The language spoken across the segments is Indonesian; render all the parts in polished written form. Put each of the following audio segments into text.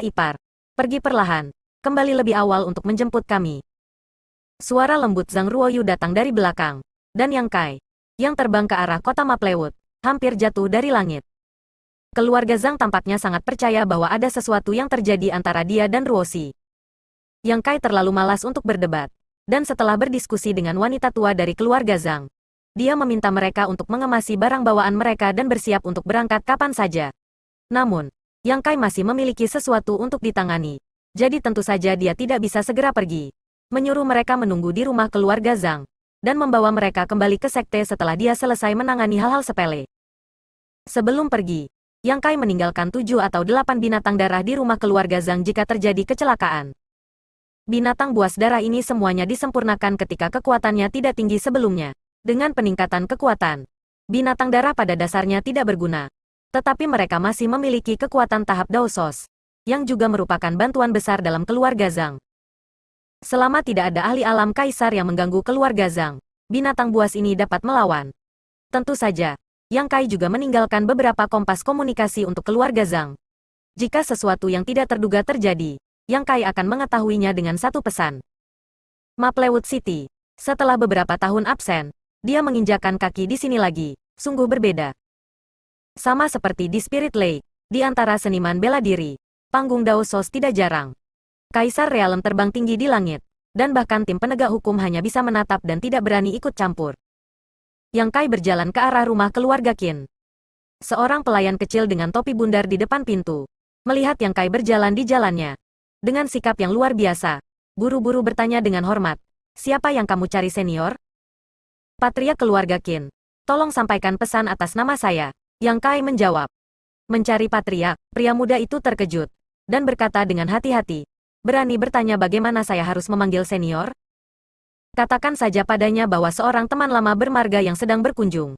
Ipar, pergi perlahan. Kembali lebih awal untuk menjemput kami. Suara lembut Zhang Ruoyu datang dari belakang. Dan Yang Kai, yang terbang ke arah kota Maplewood, hampir jatuh dari langit. Keluarga Zhang tampaknya sangat percaya bahwa ada sesuatu yang terjadi antara dia dan Ruoxi. Yang Kai terlalu malas untuk berdebat. Dan setelah berdiskusi dengan wanita tua dari keluarga Zhang, dia meminta mereka untuk mengemasi barang bawaan mereka dan bersiap untuk berangkat kapan saja. Namun, Yang Kai masih memiliki sesuatu untuk ditangani. Jadi tentu saja dia tidak bisa segera pergi. Menyuruh mereka menunggu di rumah keluarga Zhang. Dan membawa mereka kembali ke sekte setelah dia selesai menangani hal-hal sepele. Sebelum pergi, Yang Kai meninggalkan 7 atau 8 binatang darah di rumah keluarga Zhang jika terjadi kecelakaan. Binatang buas darah ini semuanya disempurnakan ketika kekuatannya tidak tinggi sebelumnya. Dengan peningkatan kekuatan, binatang darah pada dasarnya tidak berguna. Tetapi mereka masih memiliki kekuatan tahap Daosos, yang juga merupakan bantuan besar dalam keluarga Zhang. Selama tidak ada ahli alam kaisar yang mengganggu keluarga Zhang, binatang buas ini dapat melawan. Tentu saja, Yang Kai juga meninggalkan beberapa kompas komunikasi untuk keluarga Zhang. Jika sesuatu yang tidak terduga terjadi, Yang Kai akan mengetahuinya dengan satu pesan. Maplewood City. Setelah beberapa tahun absen, dia menginjakan kaki di sini lagi, sungguh berbeda. Sama seperti di Spirit Lake, di antara seniman bela diri, panggung Daosos tidak jarang. Kaisar Realem terbang tinggi di langit, dan bahkan tim penegak hukum hanya bisa menatap dan tidak berani ikut campur. Yang Kai berjalan ke arah rumah keluarga Qin. Seorang pelayan kecil dengan topi bundar di depan pintu, melihat Yang Kai berjalan di jalannya. Dengan sikap yang luar biasa, buru-buru bertanya dengan hormat, "Siapa yang kamu cari, senior?" "Patria keluarga Qin. Tolong sampaikan pesan atas nama saya." Yang Kai menjawab. Mencari Patria, pria muda itu terkejut, dan berkata dengan hati-hati, "Berani bertanya bagaimana saya harus memanggil senior? Katakan saja padanya bahwa seorang teman lama bermarga yang sedang berkunjung."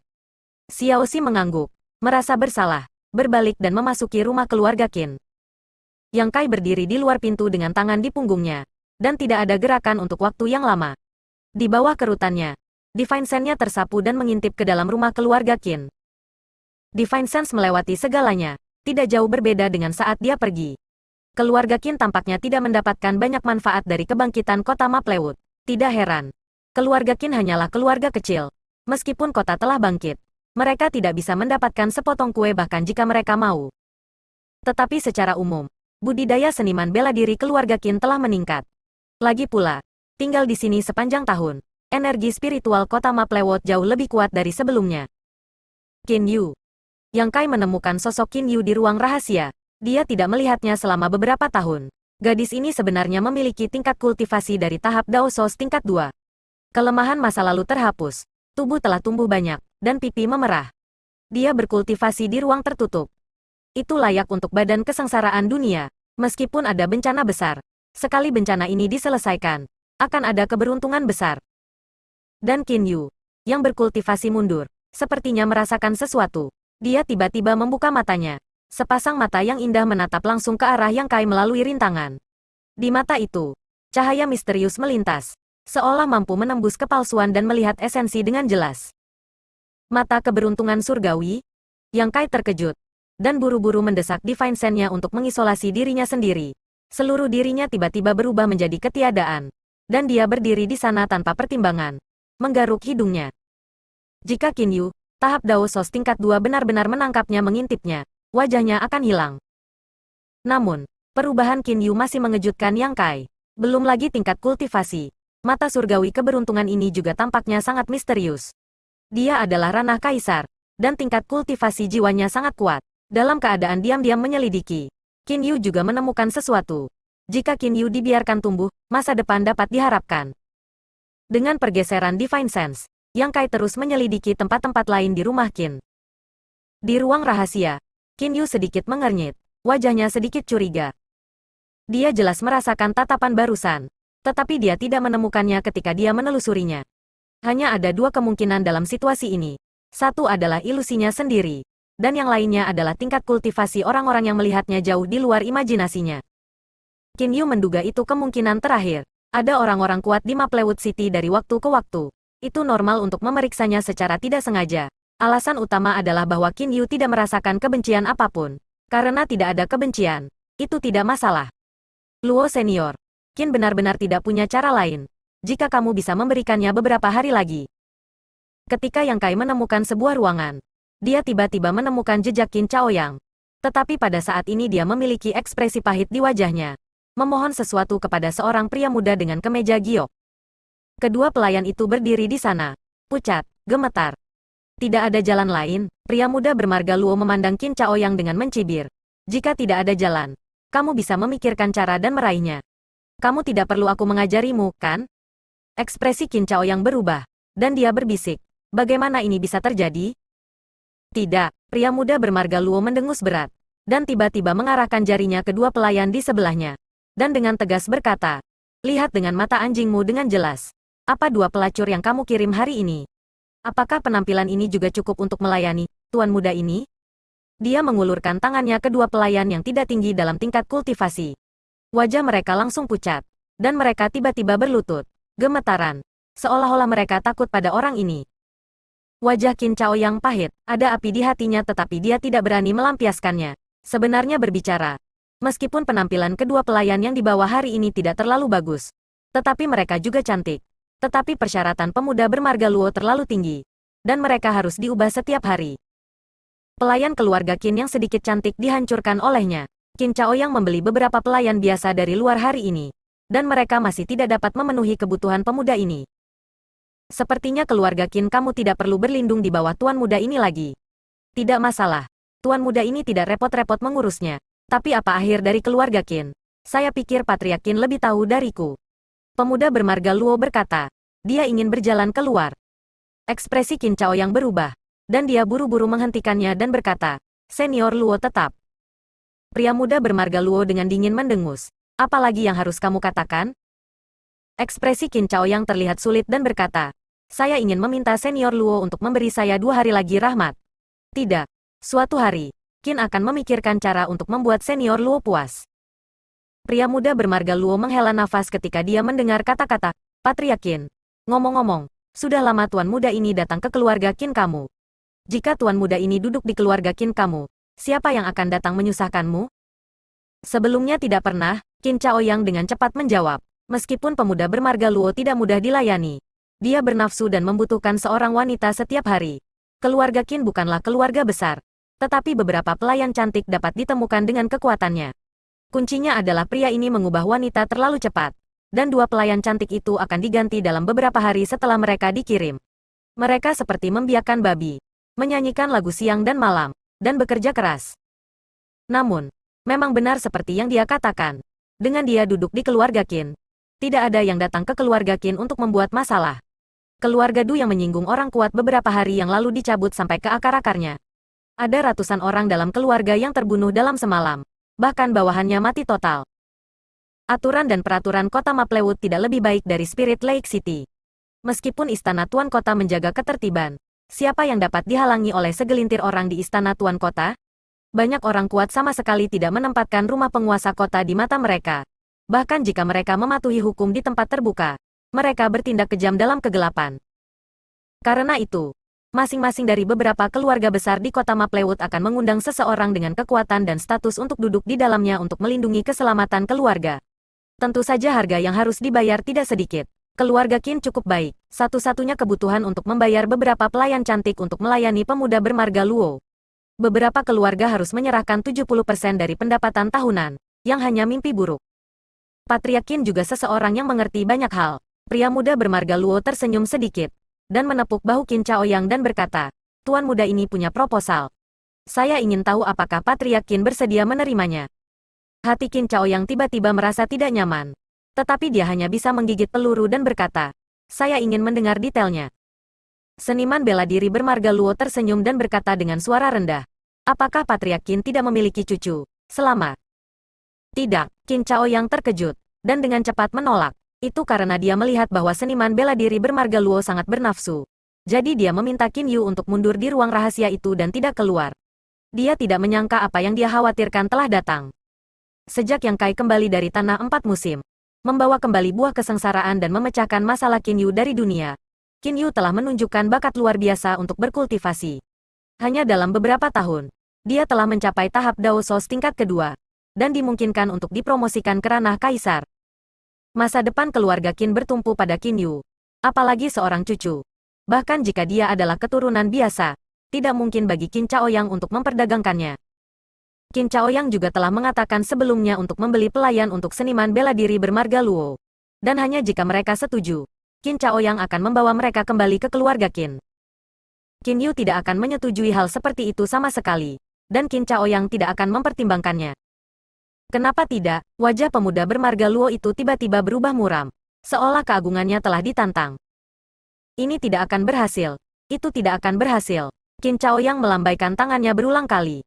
Xiaoxi mengangguk, merasa bersalah, berbalik dan memasuki rumah keluarga Qin. Yang Kai berdiri di luar pintu dengan tangan di punggungnya, dan tidak ada gerakan untuk waktu yang lama. Di bawah kerutannya, Divine Sense-nya tersapu dan mengintip ke dalam rumah keluarga Qin. Divine Sense melewati segalanya, tidak jauh berbeda dengan saat dia pergi. Keluarga Qin tampaknya tidak mendapatkan banyak manfaat dari kebangkitan kota Maplewood. Tidak heran. Keluarga Qin hanyalah keluarga kecil. Meskipun kota telah bangkit, mereka tidak bisa mendapatkan sepotong kue bahkan jika mereka mau. Tetapi secara umum, budidaya seniman bela diri keluarga Qin telah meningkat. Lagi pula, tinggal di sini sepanjang tahun, energi spiritual kota Maplewood jauh lebih kuat dari sebelumnya. Qin Yu. Yang Kai menemukan sosok Qin Yu di ruang rahasia. Dia tidak melihatnya selama beberapa tahun. Gadis ini sebenarnya memiliki tingkat kultivasi dari tahap Daosos tingkat 2. Kelemahan masa lalu terhapus. Tubuh telah tumbuh banyak, dan pipi memerah. Dia berkultivasi di ruang tertutup. Itu layak untuk badan kesengsaraan dunia. Meskipun ada bencana besar, sekali bencana ini diselesaikan, akan ada keberuntungan besar. Dan Qin Yu, yang berkultivasi mundur, sepertinya merasakan sesuatu. Dia tiba-tiba membuka matanya. Sepasang mata yang indah menatap langsung ke arah Yang Kai melalui rintangan. Di mata itu, cahaya misterius melintas, seolah mampu menembus kepalsuan dan melihat esensi dengan jelas. Mata keberuntungan surgawi? Yang Kai terkejut, dan buru-buru mendesak Divine Sense-nya untuk mengisolasi dirinya sendiri. Seluruh dirinya tiba-tiba berubah menjadi ketiadaan, dan dia berdiri di sana tanpa pertimbangan, menggaruk hidungnya. Jika Qin Yu, tahap Daosos tingkat 2 benar-benar menangkapnya mengintipnya, wajahnya akan hilang. Namun, perubahan Qin Yu masih mengejutkan Yang Kai. Belum lagi tingkat kultivasi. Mata surgawi keberuntungan ini juga tampaknya sangat misterius. Dia adalah ranah kaisar, dan tingkat kultivasi jiwanya sangat kuat. Dalam keadaan diam-diam menyelidiki, Qin Yu juga menemukan sesuatu. Jika Qin Yu dibiarkan tumbuh, masa depan dapat diharapkan. Dengan pergeseran Divine Sense, Yang Kai terus menyelidiki tempat-tempat lain di rumah Qin. Di ruang rahasia, Qin Yu sedikit mengernyit, wajahnya sedikit curiga. Dia jelas merasakan tatapan barusan, tetapi dia tidak menemukannya ketika dia menelusurinya. Hanya ada dua kemungkinan dalam situasi ini. Satu adalah ilusinya sendiri, dan yang lainnya adalah tingkat kultivasi orang-orang yang melihatnya jauh di luar imajinasinya. Qin Yu menduga itu kemungkinan terakhir. Ada orang-orang kuat di Maplewood City dari waktu ke waktu. Itu normal untuk memeriksanya secara tidak sengaja. Alasan utama adalah bahwa Qin Yu tidak merasakan kebencian apapun. Karena tidak ada kebencian, Itu tidak masalah. Luo senior, Qin benar-benar tidak punya cara lain. Jika kamu bisa memberikannya beberapa hari lagi. Ketika Yang Kai menemukan sebuah ruangan, dia tiba-tiba menemukan jejak Qin Chaoyang. Tetapi pada saat ini dia memiliki ekspresi pahit di wajahnya. Memohon sesuatu kepada seorang pria muda dengan kemeja giok. Kedua pelayan itu berdiri di sana. Pucat, gemetar. Tidak ada jalan lain, pria muda bermarga Luo memandang Qin Chaoyang dengan mencibir. Jika tidak ada jalan, kamu bisa memikirkan cara dan meraihnya. Kamu tidak perlu aku mengajarimu, kan? Ekspresi Qin Chaoyang berubah, dan dia berbisik. Bagaimana ini bisa terjadi? Tidak, pria muda bermarga Luo mendengus berat, dan tiba-tiba mengarahkan jarinya ke dua pelayan di sebelahnya. Dan dengan tegas berkata, lihat dengan mata anjingmu dengan jelas. Apa dua pelacur yang kamu kirim hari ini? Apakah penampilan ini juga cukup untuk melayani tuan muda ini? Dia mengulurkan tangannya ke dua pelayan yang tidak tinggi dalam tingkat kultivasi. Wajah mereka langsung pucat, dan mereka tiba-tiba berlutut, gemetaran, seolah-olah mereka takut pada orang ini. Wajah Qin Chaoyang pahit, ada api di hatinya tetapi dia tidak berani melampiaskannya. Sebenarnya berbicara, meskipun penampilan kedua pelayan yang dibawa hari ini tidak terlalu bagus, tetapi mereka juga cantik. Tetapi persyaratan pemuda bermarga Luo terlalu tinggi, dan mereka harus diubah setiap hari. Pelayan keluarga Qin yang sedikit cantik dihancurkan olehnya. Qin Chaoyang membeli beberapa pelayan biasa dari luar hari ini, dan mereka masih tidak dapat memenuhi kebutuhan pemuda ini. Sepertinya keluarga Qin kamu tidak perlu berlindung di bawah tuan muda ini lagi. Tidak masalah. Tuan muda ini tidak repot-repot mengurusnya. Tapi apa akhir dari keluarga Qin? Saya pikir Patria Qin lebih tahu dariku. Pemuda bermarga Luo berkata. Dia ingin berjalan keluar. Ekspresi Qin Chaoyang berubah. Dan dia buru-buru menghentikannya dan berkata, Senior Luo tetap. Pria muda bermarga Luo dengan dingin mendengus. Apalagi yang harus kamu katakan? Ekspresi Qin Chaoyang terlihat sulit dan berkata, saya ingin meminta Senior Luo untuk memberi saya 2 hari lagi rahmat. Tidak. Suatu hari, Qin akan memikirkan cara untuk membuat Senior Luo puas. Pria muda bermarga Luo menghela nafas ketika dia mendengar kata-kata, Patria Qin. Ngomong-ngomong, sudah lama tuan muda ini datang ke keluarga Qin kamu. Jika tuan muda ini duduk di keluarga Qin kamu, siapa yang akan datang menyusahkanmu? Sebelumnya tidak pernah, Qin Chaoyang dengan cepat menjawab. Meskipun pemuda bermarga Luo tidak mudah dilayani, dia bernafsu dan membutuhkan seorang wanita setiap hari. Keluarga Qin bukanlah keluarga besar, tetapi beberapa pelayan cantik dapat ditemukan dengan kekuatannya. Kuncinya adalah pria ini mengubah wanita terlalu cepat, dan 2 pelayan cantik itu akan diganti dalam beberapa hari setelah mereka dikirim. Mereka seperti membiakkan babi, menyanyikan lagu siang dan malam, dan bekerja keras. Namun, memang benar seperti yang dia katakan. Dengan dia duduk di keluarga Qin, tidak ada yang datang ke keluarga Qin untuk membuat masalah. Keluarga Du yang menyinggung orang kuat beberapa hari yang lalu dicabut sampai ke akar-akarnya. Ada ratusan orang dalam keluarga yang terbunuh dalam semalam. Bahkan bawahannya mati total. Aturan dan peraturan kota Maplewood tidak lebih baik dari Spirit Lake City. Meskipun istana Tuan Kota menjaga ketertiban, siapa yang dapat dihalangi oleh segelintir orang di istana Tuan Kota? Banyak orang kuat sama sekali tidak menempatkan rumah penguasa kota di mata mereka. Bahkan jika mereka mematuhi hukum di tempat terbuka, mereka bertindak kejam dalam kegelapan. Karena itu, masing-masing dari beberapa keluarga besar di kota Maplewood akan mengundang seseorang dengan kekuatan dan status untuk duduk di dalamnya untuk melindungi keselamatan keluarga. Tentu saja harga yang harus dibayar tidak sedikit. Keluarga Qin cukup baik, satu-satunya kebutuhan untuk membayar beberapa pelayan cantik untuk melayani pemuda bermarga Luo. Beberapa keluarga harus menyerahkan 70% dari pendapatan tahunan, yang hanya mimpi buruk. Patria Qin juga seseorang yang mengerti banyak hal. Pria muda bermarga Luo tersenyum sedikit, dan menepuk bahu Qin Chaoyang dan berkata, Tuan muda ini punya proposal. Saya ingin tahu apakah Patria Qin bersedia menerimanya. Hati Qin Chaoyang tiba-tiba merasa tidak nyaman. Tetapi dia hanya bisa menggigit peluru dan berkata, saya ingin mendengar detailnya. Seniman bela diri bermarga Luo tersenyum dan berkata dengan suara rendah, apakah Patria Qin tidak memiliki cucu? Selama? Tidak, Qin Chaoyang terkejut, dan dengan cepat menolak. Itu karena dia melihat bahwa seniman bela diri bermarga Luo sangat bernafsu. Jadi dia meminta Qin Yu untuk mundur di ruang rahasia itu dan tidak keluar. Dia tidak menyangka apa yang dia khawatirkan telah datang. Sejak Yang Kai kembali dari Tanah 4 Musim, membawa kembali buah kesengsaraan dan memecahkan masalah Qin Yu dari dunia, Qin Yu telah menunjukkan bakat luar biasa untuk berkultivasi. Hanya dalam beberapa tahun, dia telah mencapai tahap Dao Sos tingkat kedua. dan dimungkinkan untuk dipromosikan ke ranah kaisar. Masa depan keluarga Qin bertumpu pada Qin Yu. Apalagi seorang cucu. Bahkan jika dia adalah keturunan biasa, tidak mungkin bagi Qin Chaoyang untuk memperdagangkannya. Qin Chaoyang juga telah mengatakan sebelumnya untuk membeli pelayan untuk seniman bela diri bermarga Luo. Dan hanya jika mereka setuju, Qin Chaoyang akan membawa mereka kembali ke keluarga Qin. Qin Yu tidak akan menyetujui hal seperti itu sama sekali, dan Qin Chaoyang tidak akan mempertimbangkannya. Kenapa tidak? Wajah pemuda bermarga Luo itu tiba-tiba berubah muram, seolah keagungannya telah ditantang. Ini tidak akan berhasil. Itu tidak akan berhasil. Qin Chaoyang melambaikan tangannya berulang kali.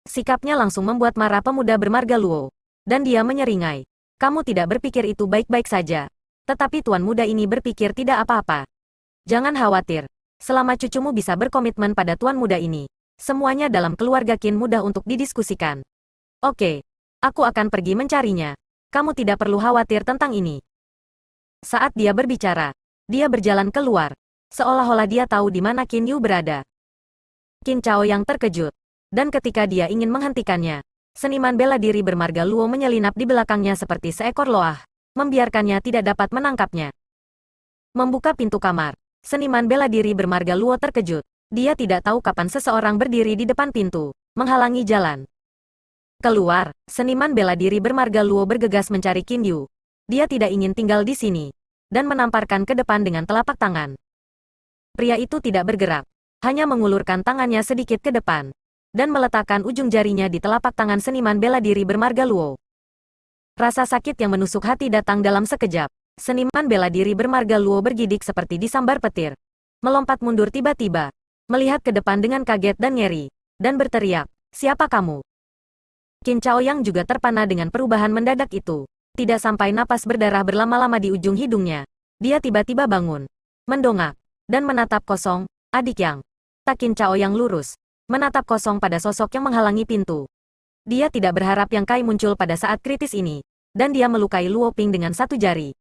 Sikapnya langsung membuat marah pemuda bermarga Luo. Dan dia menyeringai. Kamu tidak berpikir itu baik-baik saja. Tetapi tuan muda ini berpikir tidak apa-apa. Jangan khawatir. Selama cucumu bisa berkomitmen pada tuan muda ini, semuanya dalam keluarga Qin mudah untuk didiskusikan. Oke. Aku akan pergi mencarinya. Kamu tidak perlu khawatir tentang ini. Saat dia berbicara, dia berjalan keluar, seolah-olah dia tahu di mana Qin Yu berada. Qin Chaoyang terkejut, dan ketika dia ingin menghentikannya, seniman bela diri bermarga Luo menyelinap di belakangnya seperti seekor loah, membiarkannya tidak dapat menangkapnya. Membuka pintu kamar, seniman bela diri bermarga Luo terkejut. Dia tidak tahu kapan seseorang berdiri di depan pintu, menghalangi jalan. Keluar, seniman bela diri bermarga Luo bergegas mencari Qin Yu. Dia tidak ingin tinggal di sini, dan menamparkan ke depan dengan telapak tangan. Pria itu tidak bergerak, hanya mengulurkan tangannya sedikit ke depan, dan meletakkan ujung jarinya di telapak tangan seniman bela diri bermarga Luo. Rasa sakit yang menusuk hati datang dalam sekejap. Seniman bela diri bermarga Luo bergidik seperti disambar petir. Melompat mundur tiba-tiba, melihat ke depan dengan kaget dan nyeri, dan berteriak, "Siapa kamu?" Qin Chaoyang juga terpana dengan perubahan mendadak itu. Tidak sampai napas berdarah berlama-lama di ujung hidungnya. Dia tiba-tiba bangun, mendongak, dan menatap kosong. Adik Yang. Tak Qin Chaoyang lurus, menatap kosong pada sosok yang menghalangi pintu. Dia tidak berharap Yang Kai muncul pada saat kritis ini, dan dia melukai Luo Ping dengan satu jari.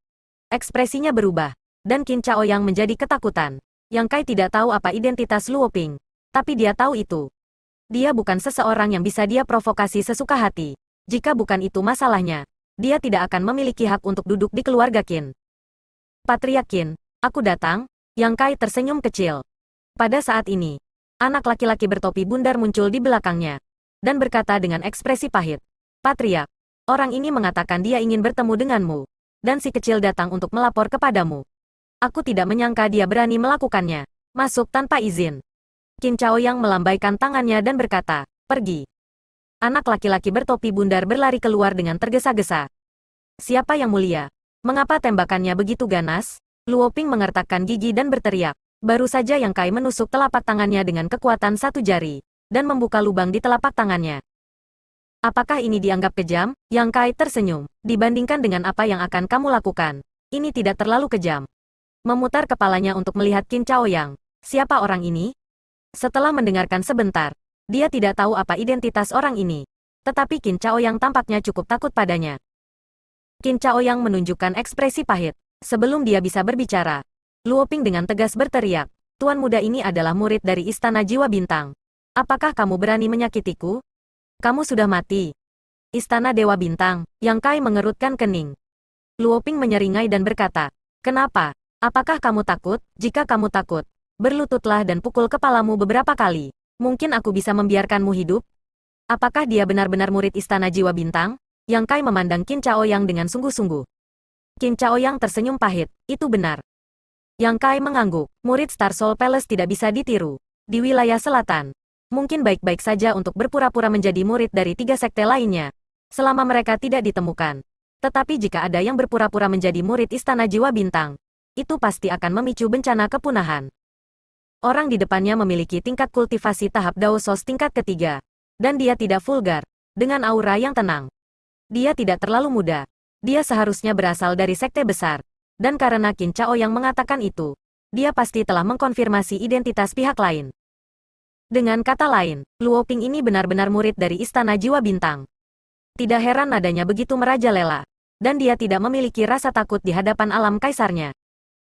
Ekspresinya berubah, dan Qin Chaoyang menjadi ketakutan. Yang Kai tidak tahu apa identitas Luo Ping, tapi dia tahu itu. Dia bukan seseorang yang bisa dia provokasi sesuka hati. Jika bukan itu masalahnya, dia tidak akan memiliki hak untuk duduk di keluarga Qin. Patriark Qin, aku datang. Yang Kai tersenyum kecil. Pada saat ini, anak laki-laki bertopi bundar muncul di belakangnya, dan berkata dengan ekspresi pahit, "Patriark, orang ini mengatakan dia ingin bertemu denganmu, dan si kecil datang untuk melapor kepadamu. Aku tidak menyangka dia berani melakukannya. Masuk tanpa izin." Qin Chaoyang melambaikan tangannya dan berkata, "Pergi." Anak laki-laki bertopi bundar berlari keluar dengan tergesa-gesa. "Siapa yang mulia? Mengapa tembakannya begitu ganas?" Luo Ping mengertakkan gigi dan berteriak. Baru saja Yang Kai menusuk telapak tangannya dengan kekuatan satu jari, dan membuka lubang di telapak tangannya. "Apakah ini dianggap kejam?" Yang Kai tersenyum. "Dibandingkan dengan apa yang akan kamu lakukan, ini tidak terlalu kejam." Memutar kepalanya untuk melihat Qin Chaoyang. Siapa orang ini? Setelah mendengarkan sebentar, dia tidak tahu apa identitas orang ini. Tetapi Qin Chaoyang tampaknya cukup takut padanya. Qin Chaoyang menunjukkan ekspresi pahit. Sebelum dia bisa berbicara, Luo Ping dengan tegas berteriak, "Tuan muda ini adalah murid dari Istana Jiwa Bintang. Apakah kamu berani menyakitiku? Kamu sudah mati." Istana Dewa Bintang, Yang Kai mengerutkan kening. Luo Ping menyeringai dan berkata, "Kenapa? Apakah kamu takut? Jika kamu takut, berlututlah dan pukul kepalamu beberapa kali. Mungkin aku bisa membiarkanmu hidup." Apakah dia benar-benar murid Istana Jiwa Bintang? Yang Kai memandang Qin Chaoyang dengan sungguh-sungguh. Qin Chaoyang tersenyum pahit. Itu benar. Yang Kai mengangguk. Murid Star Soul Palace tidak bisa ditiru. Di wilayah selatan, mungkin baik-baik saja untuk berpura-pura menjadi murid dari 3 sekte lainnya, selama mereka tidak ditemukan. Tetapi jika ada yang berpura-pura menjadi murid Istana Jiwa Bintang, itu pasti akan memicu bencana kepunahan. Orang di depannya memiliki tingkat kultivasi tahap Dao Sos tingkat ketiga. Dan dia tidak vulgar, dengan aura yang tenang. Dia tidak terlalu muda. Dia seharusnya berasal dari sekte besar. Dan karena Qin Chaoyang mengatakan itu, dia pasti telah mengkonfirmasi identitas pihak lain. Dengan kata lain, Luo Ping ini benar-benar murid dari Istana Jiwa Bintang. Tidak heran nadanya begitu merajalela. Dan dia tidak memiliki rasa takut di hadapan alam kaisarnya.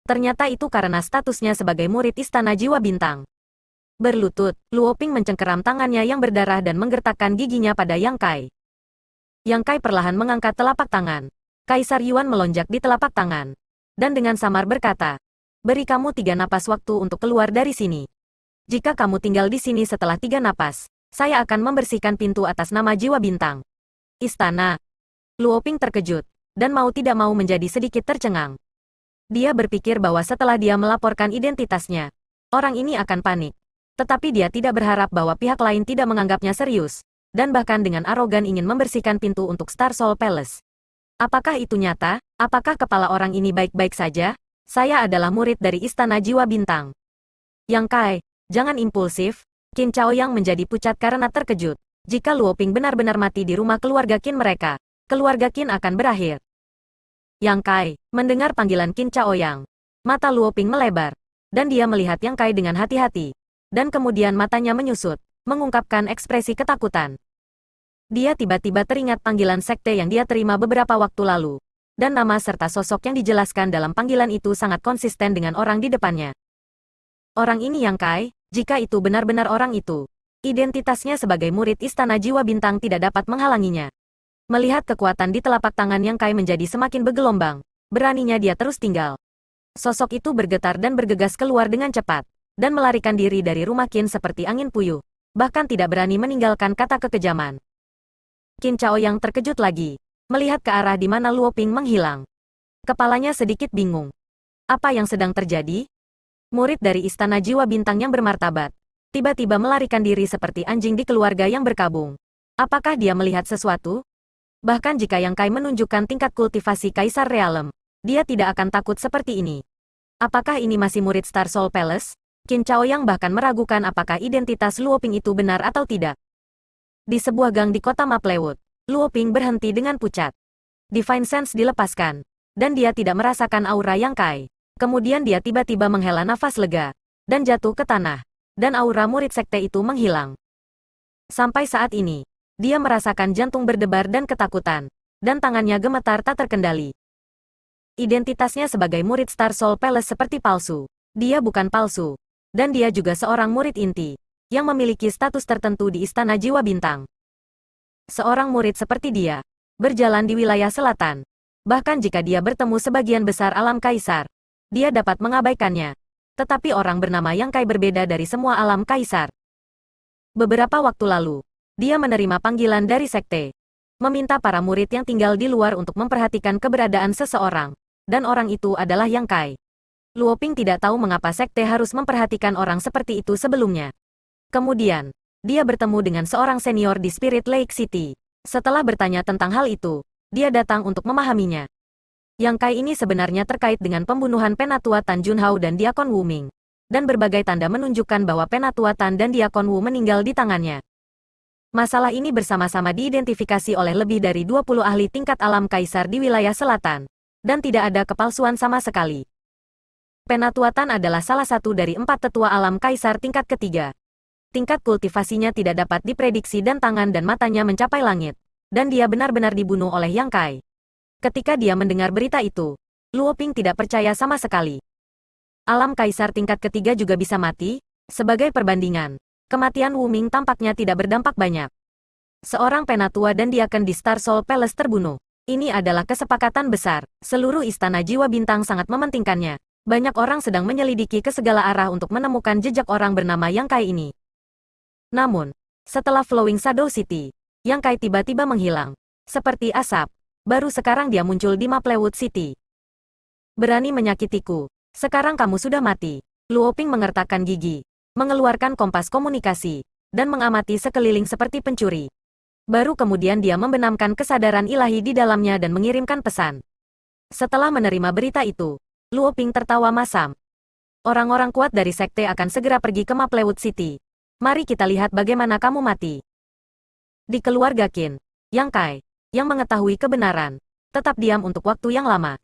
Ternyata itu karena statusnya sebagai murid Istana Jiwa Bintang. Berlutut, Luo Ping mencengkeram tangannya yang berdarah dan menggertakkan giginya pada Yang Kai. Yang Kai perlahan mengangkat telapak tangan. Kaisar Yuan melonjak di telapak tangan. Dan dengan samar berkata, beri kamu 3 napas waktu untuk keluar dari sini. Jika kamu tinggal di sini setelah 3 napas, saya akan membersihkan pintu atas nama Jiwa Bintang. Istana. Luoping terkejut, dan mau tidak mau menjadi sedikit tercengang. Dia berpikir bahwa setelah dia melaporkan identitasnya, orang ini akan panik. Tetapi dia tidak berharap bahwa pihak lain tidak menganggapnya serius, dan bahkan dengan arogan ingin membersihkan pintu untuk Star Soul Palace. Apakah itu nyata? Apakah kepala orang ini baik-baik saja? Saya adalah murid dari Istana Jiwa Bintang. Yang Kai, jangan impulsif. Qin Chaoyang menjadi pucat karena terkejut. Jika Luoping benar-benar mati di rumah keluarga Qin mereka, keluarga Qin akan berakhir. Yang Kai, mendengar panggilan Qin Chaoyang, mata Luoping melebar, dan dia melihat Yang Kai dengan hati-hati. Dan kemudian matanya menyusut, mengungkapkan ekspresi ketakutan. Dia tiba-tiba teringat panggilan sekte yang dia terima beberapa waktu lalu. Dan nama serta sosok yang dijelaskan dalam panggilan itu sangat konsisten dengan orang di depannya. Orang ini Yang Kai, jika itu benar-benar orang itu, identitasnya sebagai murid Istana Jiwa Bintang tidak dapat menghalanginya. Melihat kekuatan di telapak tangan Yang Kai menjadi semakin bergelombang, beraninya dia terus tinggal. Sosok itu bergetar dan bergegas keluar dengan cepat, dan melarikan diri dari rumah Qin seperti angin puyuh, bahkan tidak berani meninggalkan kata kekejaman. Qin Chaoyang terkejut lagi, melihat ke arah di mana Luoping menghilang. Kepalanya sedikit bingung. Apa yang sedang terjadi? Murid dari Istana Jiwa Bintang yang bermartabat, tiba-tiba melarikan diri seperti anjing di keluarga yang berkabung. Apakah dia melihat sesuatu? Bahkan jika Yang Kai menunjukkan tingkat kultivasi Kaisar Realem, dia tidak akan takut seperti ini. Apakah ini masih murid Star Soul Palace? Qin Chaoyang bahkan meragukan apakah identitas Luoping itu benar atau tidak. Di sebuah gang di kota Maplewood, Luoping berhenti dengan pucat. Divine Sense dilepaskan, dan dia tidak merasakan aura Yang Kai. Kemudian dia tiba-tiba menghela nafas lega, dan jatuh ke tanah, dan aura murid sekte itu menghilang. Sampai saat ini, dia merasakan jantung berdebar dan ketakutan, dan tangannya gemetar tak terkendali. Identitasnya sebagai murid Star Soul Palace seperti palsu. Dia bukan palsu, dan dia juga seorang murid inti, yang memiliki status tertentu di Istana Jiwa Bintang. Seorang murid seperti dia, berjalan di wilayah selatan. Bahkan jika dia bertemu sebagian besar alam kaisar, dia dapat mengabaikannya. Tetapi orang bernama Yang Kai berbeda dari semua alam kaisar. Beberapa waktu lalu, dia menerima panggilan dari sekte, meminta para murid yang tinggal di luar untuk memperhatikan keberadaan seseorang, dan orang itu adalah Yang Kai. Luoping tidak tahu mengapa sekte harus memperhatikan orang seperti itu sebelumnya. Kemudian, dia bertemu dengan seorang senior di Spirit Lake City. Setelah bertanya tentang hal itu, dia datang untuk memahaminya. Yang Kai ini sebenarnya terkait dengan pembunuhan Penatua Tan Junhao dan Diakon Wu Ming, dan berbagai tanda menunjukkan bahwa Penatua Tan dan Diakon Wu meninggal di tangannya. Masalah ini bersama-sama diidentifikasi oleh lebih dari 20 ahli tingkat alam kaisar di wilayah selatan, dan tidak ada kepalsuan sama sekali. Penatua Tan adalah salah satu dari 4 tetua alam kaisar tingkat ketiga. Tingkat kultivasinya tidak dapat diprediksi dan tangan dan matanya mencapai langit, dan dia benar-benar dibunuh oleh Yang Kai. Ketika dia mendengar berita itu, Luoping tidak percaya sama sekali. Alam kaisar tingkat ketiga juga bisa mati? Sebagai perbandingan, kematian Wu Ming tampaknya tidak berdampak banyak. Seorang penatua dan diaken di Star Soul Palace terbunuh. Ini adalah kesepakatan besar. Seluruh Istana Jiwa Bintang sangat mementingkannya. Banyak orang sedang menyelidiki ke segala arah untuk menemukan jejak orang bernama Yang Kai ini. Namun, setelah Flowing Shadow City, Yang Kai tiba-tiba menghilang. Seperti asap, baru sekarang dia muncul di Maplewood City. Berani menyakitiku. Sekarang kamu sudah mati. Luoping mengertakkan gigi, mengeluarkan kompas komunikasi, dan mengamati sekeliling seperti pencuri. Baru kemudian dia membenamkan kesadaran ilahi di dalamnya dan mengirimkan pesan. Setelah menerima berita itu, Luoping tertawa masam. Orang-orang kuat dari sekte akan segera pergi ke Maplewood City. Mari kita lihat bagaimana kamu mati. Di keluarga Qin, Yang Kai, yang mengetahui kebenaran, tetap diam untuk waktu yang lama.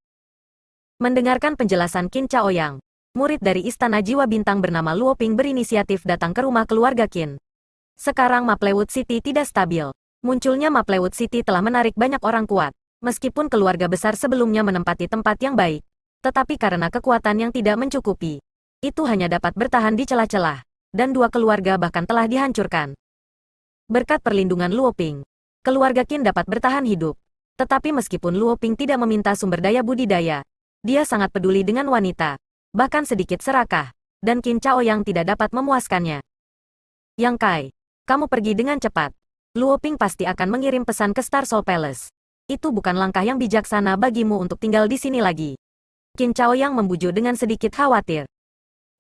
Mendengarkan penjelasan Qin Chaoyang, murid dari Istana Jiwa Bintang bernama Luoping berinisiatif datang ke rumah keluarga Qin. Sekarang Maplewood City tidak stabil. Munculnya Maplewood City telah menarik banyak orang kuat. Meskipun keluarga besar sebelumnya menempati tempat yang baik, tetapi karena kekuatan yang tidak mencukupi, itu hanya dapat bertahan di celah-celah, dan 2 keluarga bahkan telah dihancurkan. Berkat perlindungan Luoping, keluarga Qin dapat bertahan hidup. Tetapi meskipun Luo Ping tidak meminta sumber daya budidaya, dia sangat peduli dengan wanita, bahkan sedikit serakah, dan Qin Chaoyang tidak dapat memuaskannya. Yang Kai, kamu pergi dengan cepat. Luo Ping pasti akan mengirim pesan ke Star Soul Palace. Itu bukan langkah yang bijaksana bagimu untuk tinggal di sini lagi. Qin Chaoyang membujuk dengan sedikit khawatir.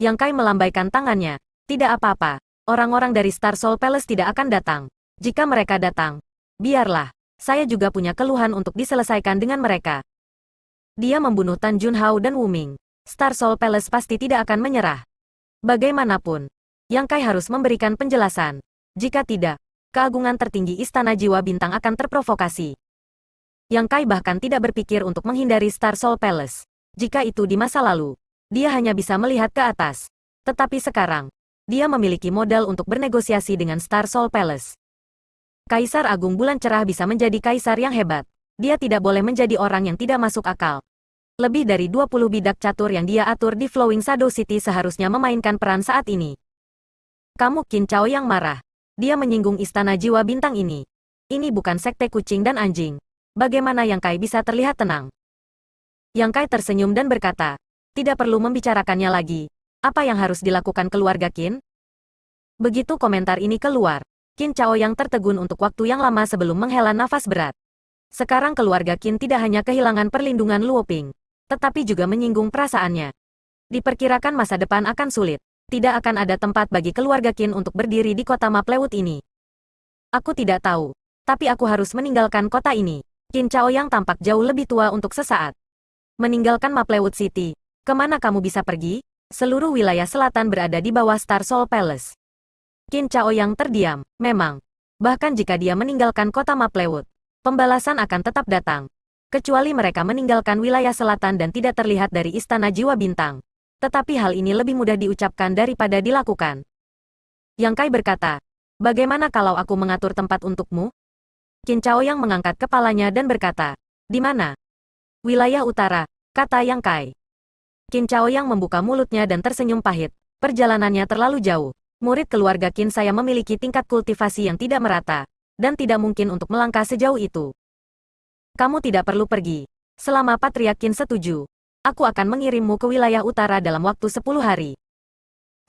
Yang Kai melambaikan tangannya. Tidak apa-apa, orang-orang dari Star Soul Palace tidak akan datang. Jika mereka datang, biarlah. Saya juga punya keluhan untuk diselesaikan dengan mereka. Dia membunuh Tan Junhao dan Wu Ming. Star Soul Palace pasti tidak akan menyerah. Bagaimanapun, Yang Kai harus memberikan penjelasan. Jika tidak, keagungan tertinggi Istana Jiwa Bintang akan terprovokasi. Yang Kai bahkan tidak berpikir untuk menghindari Star Soul Palace. Jika itu di masa lalu, dia hanya bisa melihat ke atas. Tetapi sekarang, dia memiliki modal untuk bernegosiasi dengan Star Soul Palace. Kaisar Agung Bulan Cerah bisa menjadi kaisar yang hebat. Dia tidak boleh menjadi orang yang tidak masuk akal. Lebih dari 20 bidak catur yang dia atur di Flowing Shadow City seharusnya memainkan peran saat ini. Kamu Qin Chaoyang marah. Dia menyinggung Istana Jiwa Bintang ini. Ini bukan sekte kucing dan anjing. Bagaimana Yang Kai bisa terlihat tenang? Yang Kai tersenyum dan berkata, tidak perlu membicarakannya lagi. Apa yang harus dilakukan keluarga Qin? Begitu komentar ini keluar, Qin Chaoyang tertegun untuk waktu yang lama sebelum menghela nafas berat. Sekarang keluarga Qin tidak hanya kehilangan perlindungan Luo Ping, tetapi juga menyinggung perasaannya. Diperkirakan masa depan akan sulit. Tidak akan ada tempat bagi keluarga Qin untuk berdiri di kota Maplewood ini. Aku tidak tahu, tapi aku harus meninggalkan kota ini. Qin Chaoyang tampak jauh lebih tua untuk sesaat. Meninggalkan Maplewood City, kemana kamu bisa pergi? Seluruh wilayah selatan berada di bawah Star Soul Palace. Qin Chaoyang terdiam. Memang, bahkan jika dia meninggalkan kota Maplewood, pembalasan akan tetap datang. Kecuali mereka meninggalkan wilayah selatan dan tidak terlihat dari Istana Jiwa Bintang. Tetapi hal ini lebih mudah diucapkan daripada dilakukan. Yang Kai berkata, bagaimana kalau aku mengatur tempat untukmu? Qin Chaoyang mengangkat kepalanya dan berkata, di mana? Wilayah utara, kata Yang Kai. Qin Chaoyang membuka mulutnya dan tersenyum pahit. Perjalanannya terlalu jauh. Murid keluarga Qin saya memiliki tingkat kultivasi yang tidak merata, dan tidak mungkin untuk melangkah sejauh itu. Kamu tidak perlu pergi. Selama Patriark Qin setuju, aku akan mengirimmu ke wilayah utara dalam waktu 10 hari.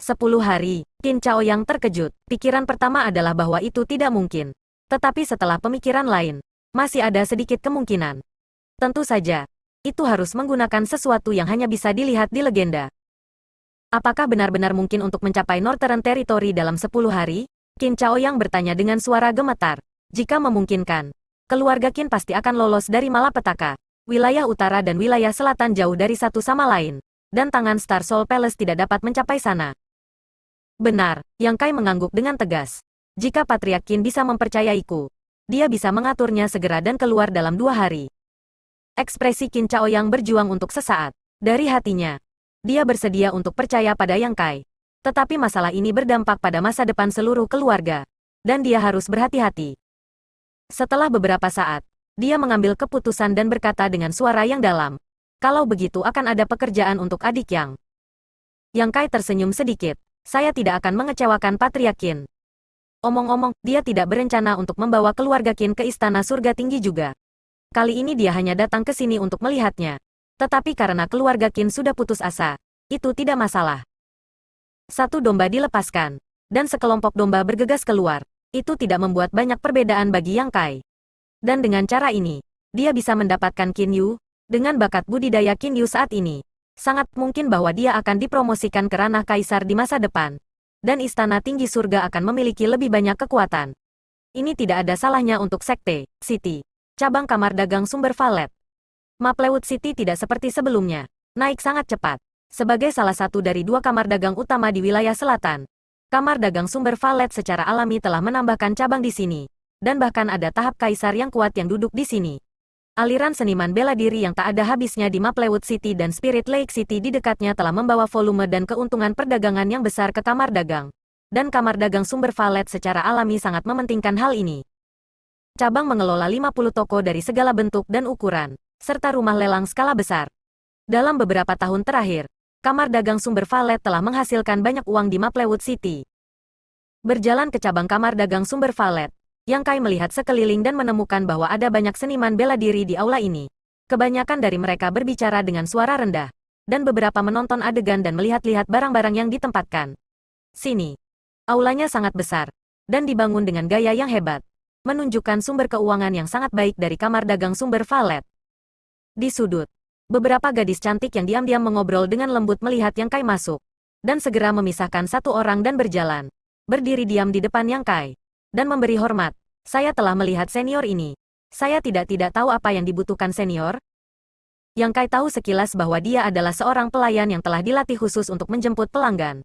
10 hari, Qin Chaoyang terkejut. Pikiran pertama adalah bahwa itu tidak mungkin. Tetapi setelah pemikiran lain, masih ada sedikit kemungkinan. Tentu saja, itu harus menggunakan sesuatu yang hanya bisa dilihat di legenda. Apakah benar-benar mungkin untuk mencapai Northern Territory dalam 10 hari? Qin Chaoyang bertanya dengan suara gemetar. Jika memungkinkan, keluarga Qin pasti akan lolos dari malapetaka. Wilayah utara dan wilayah selatan jauh dari satu sama lain, dan tangan Star Soul Palace tidak dapat mencapai sana. Benar, Yang Kai mengangguk dengan tegas. Jika Patriark Qin bisa mempercayaiku, dia bisa mengaturnya segera dan keluar dalam 2 hari. Ekspresi Qin Chaoyang berjuang untuk sesaat. Dari hatinya, dia bersedia untuk percaya pada Yang Kai. Tetapi masalah ini berdampak pada masa depan seluruh keluarga, dan dia harus berhati-hati. Setelah beberapa saat, dia mengambil keputusan dan berkata dengan suara yang dalam, kalau begitu akan ada pekerjaan untuk adik Yang. Yang Kai tersenyum sedikit, saya tidak akan mengecewakan Patriark Qin. Omong-omong, dia tidak berencana untuk membawa keluarga Qin ke Istana Surga Tinggi juga. Kali ini dia hanya datang ke sini untuk melihatnya. Tetapi karena keluarga Qin sudah putus asa, itu tidak masalah. Satu domba dilepaskan, dan sekelompok domba bergegas keluar. Itu tidak membuat banyak perbedaan bagi Yang Kai. Dan dengan cara ini, dia bisa mendapatkan Qin Yu. Dengan bakat budidaya Qin Yu saat ini, sangat mungkin bahwa dia akan dipromosikan ke ranah kaisar di masa depan. Dan Istana Tinggi Surga akan memiliki lebih banyak kekuatan. Ini tidak ada salahnya untuk Sekte City, cabang kamar dagang sumber Valet. Maplewood City tidak seperti sebelumnya, naik sangat cepat. Sebagai salah satu dari 2 kamar dagang utama di wilayah selatan, kamar dagang sumber Valet secara alami telah menambahkan cabang di sini, dan bahkan ada tahap kaisar yang kuat yang duduk di sini. Aliran seniman bela diri yang tak ada habisnya di Maplewood City dan Spirit Lake City di dekatnya telah membawa volume dan keuntungan perdagangan yang besar ke kamar dagang. Dan kamar dagang sumber Valet secara alami sangat mementingkan hal ini. Cabang mengelola 50 toko dari segala bentuk dan ukuran, serta rumah lelang skala besar. Dalam beberapa tahun terakhir, kamar dagang sumber Valet telah menghasilkan banyak uang di Maplewood City. Berjalan ke cabang kamar dagang sumber Valet, Yang Kai melihat sekeliling dan menemukan bahwa ada banyak seniman bela diri di aula ini. Kebanyakan dari mereka berbicara dengan suara rendah, dan beberapa menonton adegan dan melihat-lihat barang-barang yang ditempatkan. Sini. Aulanya sangat besar, dan dibangun dengan gaya yang hebat, menunjukkan sumber keuangan yang sangat baik dari kamar dagang sumber valet. Di sudut, beberapa gadis cantik yang diam-diam mengobrol dengan lembut melihat Yang Kai masuk, dan segera memisahkan satu orang dan berjalan, berdiri diam di depan Yang Kai, dan memberi hormat. Saya telah melihat senior ini. Saya tidak tahu apa yang dibutuhkan senior. Yang Kai tahu sekilas bahwa dia adalah seorang pelayan yang telah dilatih khusus untuk menjemput pelanggan.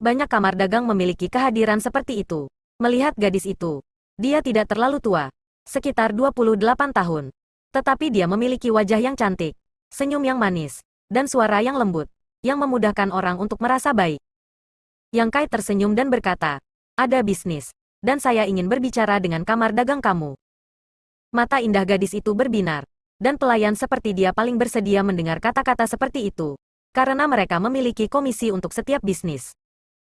Banyak kamar dagang memiliki kehadiran seperti itu. Melihat gadis itu, dia tidak terlalu tua, sekitar 28 tahun. Tetapi dia memiliki wajah yang cantik, senyum yang manis, dan suara yang lembut, yang memudahkan orang untuk merasa baik. Yang Kai tersenyum dan berkata, ada bisnis, dan saya ingin berbicara dengan kamar dagang kamu. Mata indah gadis itu berbinar, dan pelayan seperti dia paling bersedia mendengar kata-kata seperti itu, karena mereka memiliki komisi untuk setiap bisnis.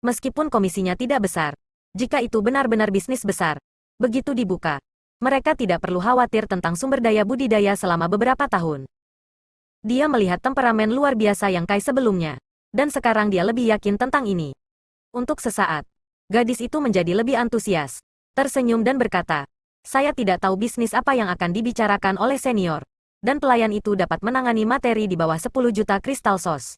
Meskipun komisinya tidak besar, jika itu benar-benar bisnis besar, begitu dibuka, mereka tidak perlu khawatir tentang sumber daya budidaya selama beberapa tahun. Dia melihat temperamen luar biasa Yang Kai sebelumnya, dan sekarang dia lebih yakin tentang ini. Untuk sesaat, gadis itu menjadi lebih antusias, tersenyum dan berkata, saya tidak tahu bisnis apa yang akan dibicarakan oleh senior, dan pelayan itu dapat menangani materi di bawah 10 juta kristal sos.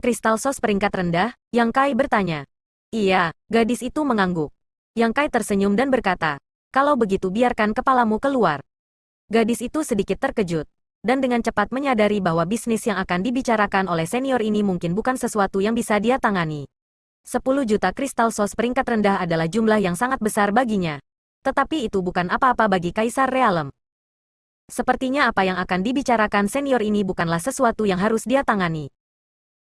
Kristal sos peringkat rendah? Yang Kai bertanya. Iya, gadis itu mengangguk. Yang Kai tersenyum dan berkata, kalau begitu biarkan kepalamu keluar. Gadis itu sedikit terkejut, dan dengan cepat menyadari bahwa bisnis yang akan dibicarakan oleh senior ini mungkin bukan sesuatu yang bisa dia tangani. 10 juta kristal sos peringkat rendah adalah jumlah yang sangat besar baginya. Tetapi itu bukan apa-apa bagi Kaisar Realem. Sepertinya apa yang akan dibicarakan senior ini bukanlah sesuatu yang harus dia tangani.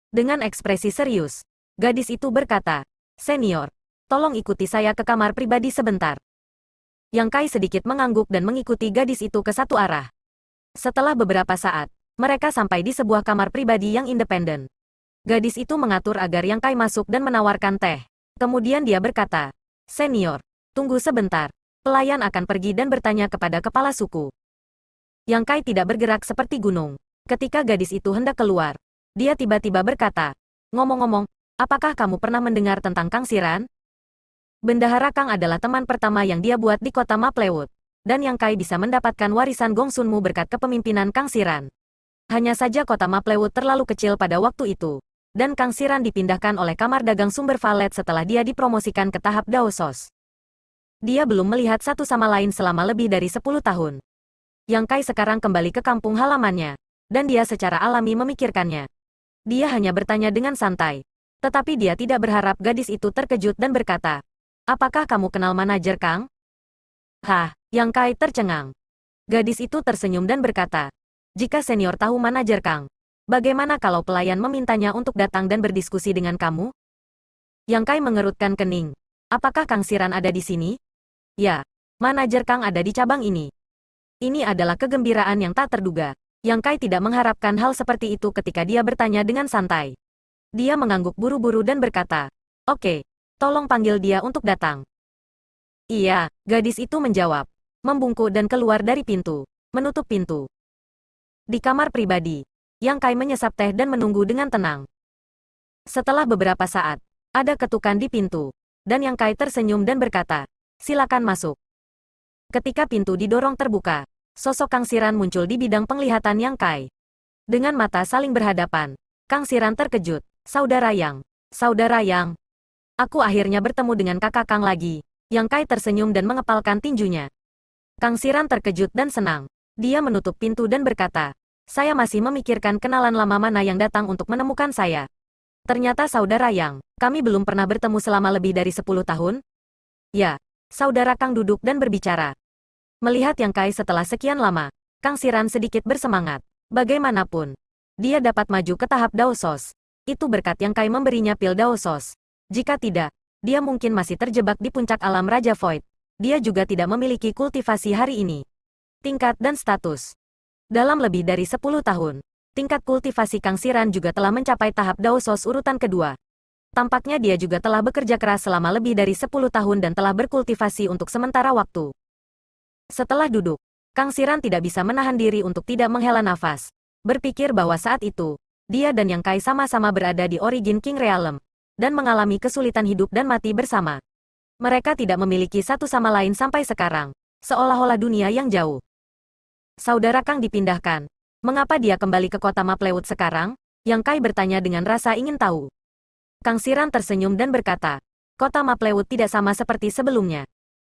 Dengan ekspresi serius, gadis itu berkata, senior, tolong ikuti saya ke kamar pribadi sebentar. Yang Kai sedikit mengangguk dan mengikuti gadis itu ke satu arah. Setelah beberapa saat, mereka sampai di sebuah kamar pribadi yang independen. Gadis itu mengatur agar Yang Kai masuk dan menawarkan teh. Kemudian dia berkata, senior, tunggu sebentar. Pelayan akan pergi dan bertanya kepada kepala suku. Yang Kai tidak bergerak seperti gunung. Ketika gadis itu hendak keluar, dia tiba-tiba berkata, ngomong-ngomong, apakah kamu pernah mendengar tentang Kang Siran? Bendahara Kang adalah teman pertama yang dia buat di kota Maplewood, dan Yang Kai bisa mendapatkan warisan Gongsunmu berkat kepemimpinan Kang Siran. Hanya saja kota Maplewood terlalu kecil pada waktu itu, dan Kang Siran dipindahkan oleh kamar dagang sumber valet setelah dia dipromosikan ke tahap Daosos. Dia belum melihat satu sama lain selama lebih dari 10 tahun. Yang Kai sekarang kembali ke kampung halamannya, dan dia secara alami memikirkannya. Dia hanya bertanya dengan santai. Tetapi dia tidak berharap gadis itu terkejut dan berkata, apakah kamu kenal manajer Kang? Hah, Yang Kai tercengang. Gadis itu tersenyum dan berkata, jika senior tahu manajer Kang, bagaimana kalau pelayan memintanya untuk datang dan berdiskusi dengan kamu? Yang Kai mengerutkan kening. Apakah Kang Siran ada di sini? Ya, manajer Kang ada di cabang ini. Ini adalah kegembiraan yang tak terduga. Yang Kai tidak mengharapkan hal seperti itu ketika dia bertanya dengan santai. Dia mengangguk buru-buru dan berkata, oke, tolong panggil dia untuk datang. Iya, gadis itu menjawab, membungkuk dan keluar dari pintu, menutup pintu. Di kamar pribadi, Yang Kai menyesap teh dan menunggu dengan tenang. Setelah beberapa saat, ada ketukan di pintu, dan Yang Kai tersenyum dan berkata, silakan masuk. Ketika pintu didorong terbuka, sosok Kang Siran muncul di bidang penglihatan Yang Kai. Dengan mata saling berhadapan, Kang Siran terkejut. Saudara Yang. Saudara Yang. Aku akhirnya bertemu dengan kakak Kang lagi. Yang Kai tersenyum dan mengepalkan tinjunya. Kang Siran terkejut dan senang. Dia menutup pintu dan berkata, saya masih memikirkan kenalan lama mana yang datang untuk menemukan saya. Ternyata saudara Yang, kami belum pernah bertemu selama lebih dari 10 tahun. Ya. Saudara Kang duduk dan berbicara. Melihat Yang Kai setelah sekian lama, Kang Siran sedikit bersemangat. Bagaimanapun, dia dapat maju ke tahap Daosos. Itu berkat Yang Kai memberinya pil Daosos. Jika tidak, dia mungkin masih terjebak di puncak alam Raja Void. Dia juga tidak memiliki kultivasi hari ini. Tingkat dan status. Dalam lebih dari 10 tahun, tingkat kultivasi Kang Siran juga telah mencapai tahap Daosos urutan kedua. Tampaknya dia juga telah bekerja keras selama lebih dari 10 tahun dan telah berkultivasi untuk sementara waktu. Setelah duduk, Kang Siran tidak bisa menahan diri untuk tidak menghela nafas. Berpikir bahwa saat itu, dia dan Yang Kai sama-sama berada di Origin King Realm, dan mengalami kesulitan hidup dan mati bersama. Mereka tidak memiliki satu sama lain sampai sekarang, seolah-olah dunia yang jauh. Saudara Kang dipindahkan. Mengapa dia kembali ke kota Maplewood sekarang? Yang Kai bertanya dengan rasa ingin tahu. Kang Siran tersenyum dan berkata, kota Maplewood tidak sama seperti sebelumnya.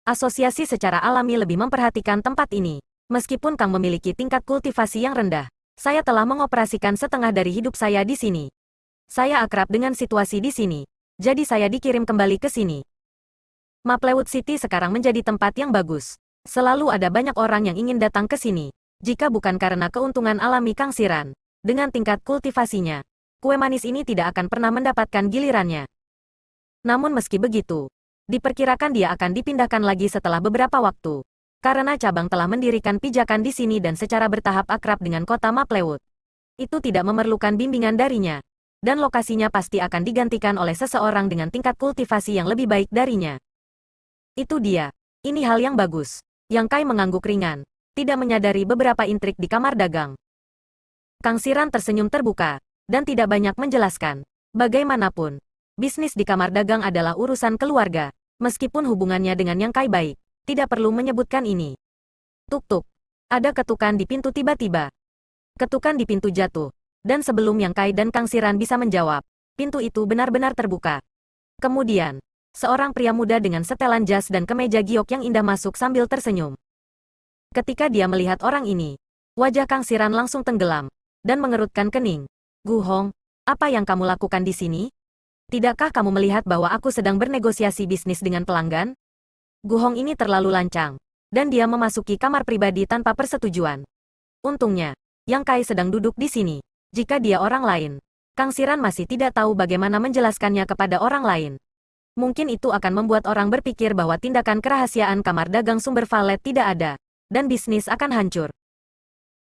Asosiasi secara alami lebih memperhatikan tempat ini. Meskipun Kang memiliki tingkat kultivasi yang rendah, saya telah mengoperasikan setengah dari hidup saya di sini. Saya akrab dengan situasi di sini, jadi saya dikirim kembali ke sini. Maplewood City sekarang menjadi tempat yang bagus. Selalu ada banyak orang yang ingin datang ke sini. Jika bukan karena keuntungan alami Kang Siran, dengan tingkat kultivasinya, kue manis ini tidak akan pernah mendapatkan gilirannya. Namun meski begitu, diperkirakan dia akan dipindahkan lagi setelah beberapa waktu. Karena cabang telah mendirikan pijakan di sini dan secara bertahap akrab dengan kota Maplewood. Itu tidak memerlukan bimbingan darinya. Dan lokasinya pasti akan digantikan oleh seseorang dengan tingkat kultivasi yang lebih baik darinya. Itu dia. Ini hal yang bagus. Yang Kai mengangguk ringan, tidak menyadari beberapa intrik di kamar dagang. Kang Siran tersenyum terbuka, dan tidak banyak menjelaskan. Bagaimanapun, bisnis di kamar dagang adalah urusan keluarga. Meskipun hubungannya dengan Yang Kai baik, tidak perlu menyebutkan ini. Tuk-tuk. Ada ketukan di pintu tiba-tiba. Ketukan di pintu jatuh. Dan sebelum Yang Kai dan Kang Siran bisa menjawab, pintu itu benar-benar terbuka. Kemudian, seorang pria muda dengan setelan jas dan kemeja giok yang indah masuk sambil tersenyum. Ketika dia melihat orang ini, wajah Kang Siran langsung tenggelam, dan mengerutkan kening. Gu Hong, apa yang kamu lakukan di sini? Tidakkah kamu melihat bahwa aku sedang bernegosiasi bisnis dengan pelanggan? Gu Hong ini terlalu lancang, dan dia memasuki kamar pribadi tanpa persetujuan. Untungnya, Yang Kai sedang duduk di sini. Jika dia orang lain, Kang Siran masih tidak tahu bagaimana menjelaskannya kepada orang lain. Mungkin itu akan membuat orang berpikir bahwa tindakan kerahasiaan kamar dagang sumber valet tidak ada, dan bisnis akan hancur.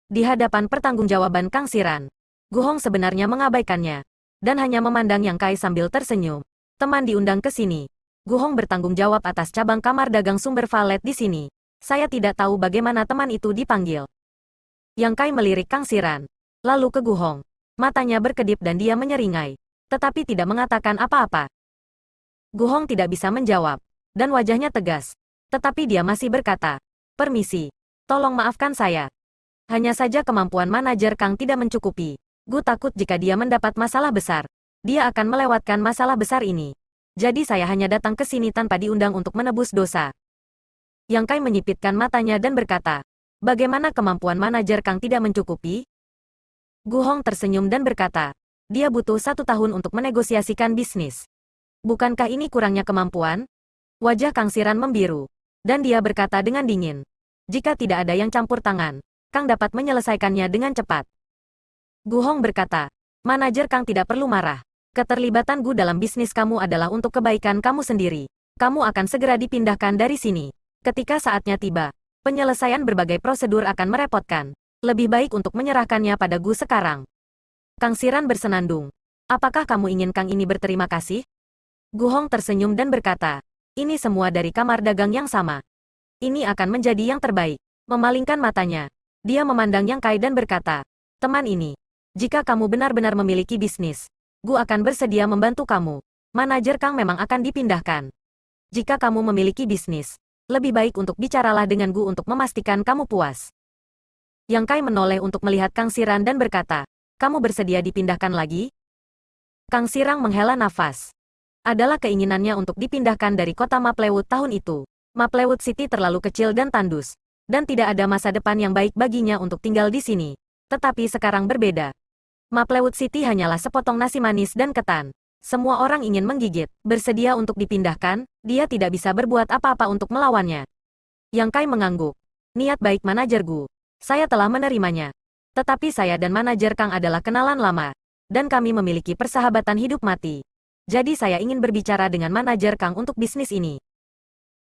Di hadapan pertanggungjawaban Kang Siran, Gu Hong sebenarnya mengabaikannya, dan hanya memandang Yang Kai sambil tersenyum. Teman diundang ke sini. Gu Hong bertanggung jawab atas cabang kamar dagang sumber valet di sini. Saya tidak tahu bagaimana teman itu dipanggil. Yang Kai melirik Kang Siran, lalu ke Gu Hong. Matanya berkedip dan dia menyeringai, tetapi tidak mengatakan apa-apa. Gu Hong tidak bisa menjawab, dan wajahnya tegas. Tetapi dia masih berkata, permisi, tolong maafkan saya. Hanya saja kemampuan manajer Kang tidak mencukupi. Gu takut jika dia mendapat masalah besar, dia akan melewatkan masalah besar ini. Jadi saya hanya datang ke sini tanpa diundang untuk menebus dosa. Yang Kai menyipitkan matanya dan berkata, bagaimana kemampuan manajer Kang tidak mencukupi? Gu Hong tersenyum dan berkata, dia butuh 1 tahun untuk menegosiasikan bisnis. Bukankah ini kurangnya kemampuan? Wajah Kang Siran membiru, dan dia berkata dengan dingin, jika tidak ada yang campur tangan, Kang dapat menyelesaikannya dengan cepat. Gu Hong berkata, manajer Kang tidak perlu marah. Keterlibatan Gu dalam bisnis kamu adalah untuk kebaikan kamu sendiri. Kamu akan segera dipindahkan dari sini. Ketika saatnya tiba, penyelesaian berbagai prosedur akan merepotkan. Lebih baik untuk menyerahkannya pada Gu sekarang. Kang Siran bersenandung. Apakah kamu ingin Kang ini berterima kasih? Gu Hong tersenyum dan berkata, ini semua dari kamar dagang yang sama. Ini akan menjadi yang terbaik. Memalingkan matanya, dia memandang Yang Kai dan berkata, teman ini, jika kamu benar-benar memiliki bisnis, Gu akan bersedia membantu kamu. Manajer Kang memang akan dipindahkan. Jika kamu memiliki bisnis, lebih baik untuk bicaralah dengan Gu untuk memastikan kamu puas. Yang Kai menoleh untuk melihat Kang Siran dan berkata, kamu bersedia dipindahkan lagi? Kang Sirang menghela nafas. Adalah keinginannya untuk dipindahkan dari kota Maplewood tahun itu. Maplewood City terlalu kecil dan tandus, dan tidak ada masa depan yang baik baginya untuk tinggal di sini. Tetapi sekarang berbeda. Maplewood City hanyalah sepotong nasi manis dan ketan. Semua orang ingin menggigit, bersedia untuk dipindahkan, dia tidak bisa berbuat apa-apa untuk melawannya. Yang Kai mengangguk. Niat baik manajer Gu. Saya telah menerimanya. Tetapi saya dan manajer Kang adalah kenalan lama, dan kami memiliki persahabatan hidup mati. Jadi saya ingin berbicara dengan manajer Kang untuk bisnis ini.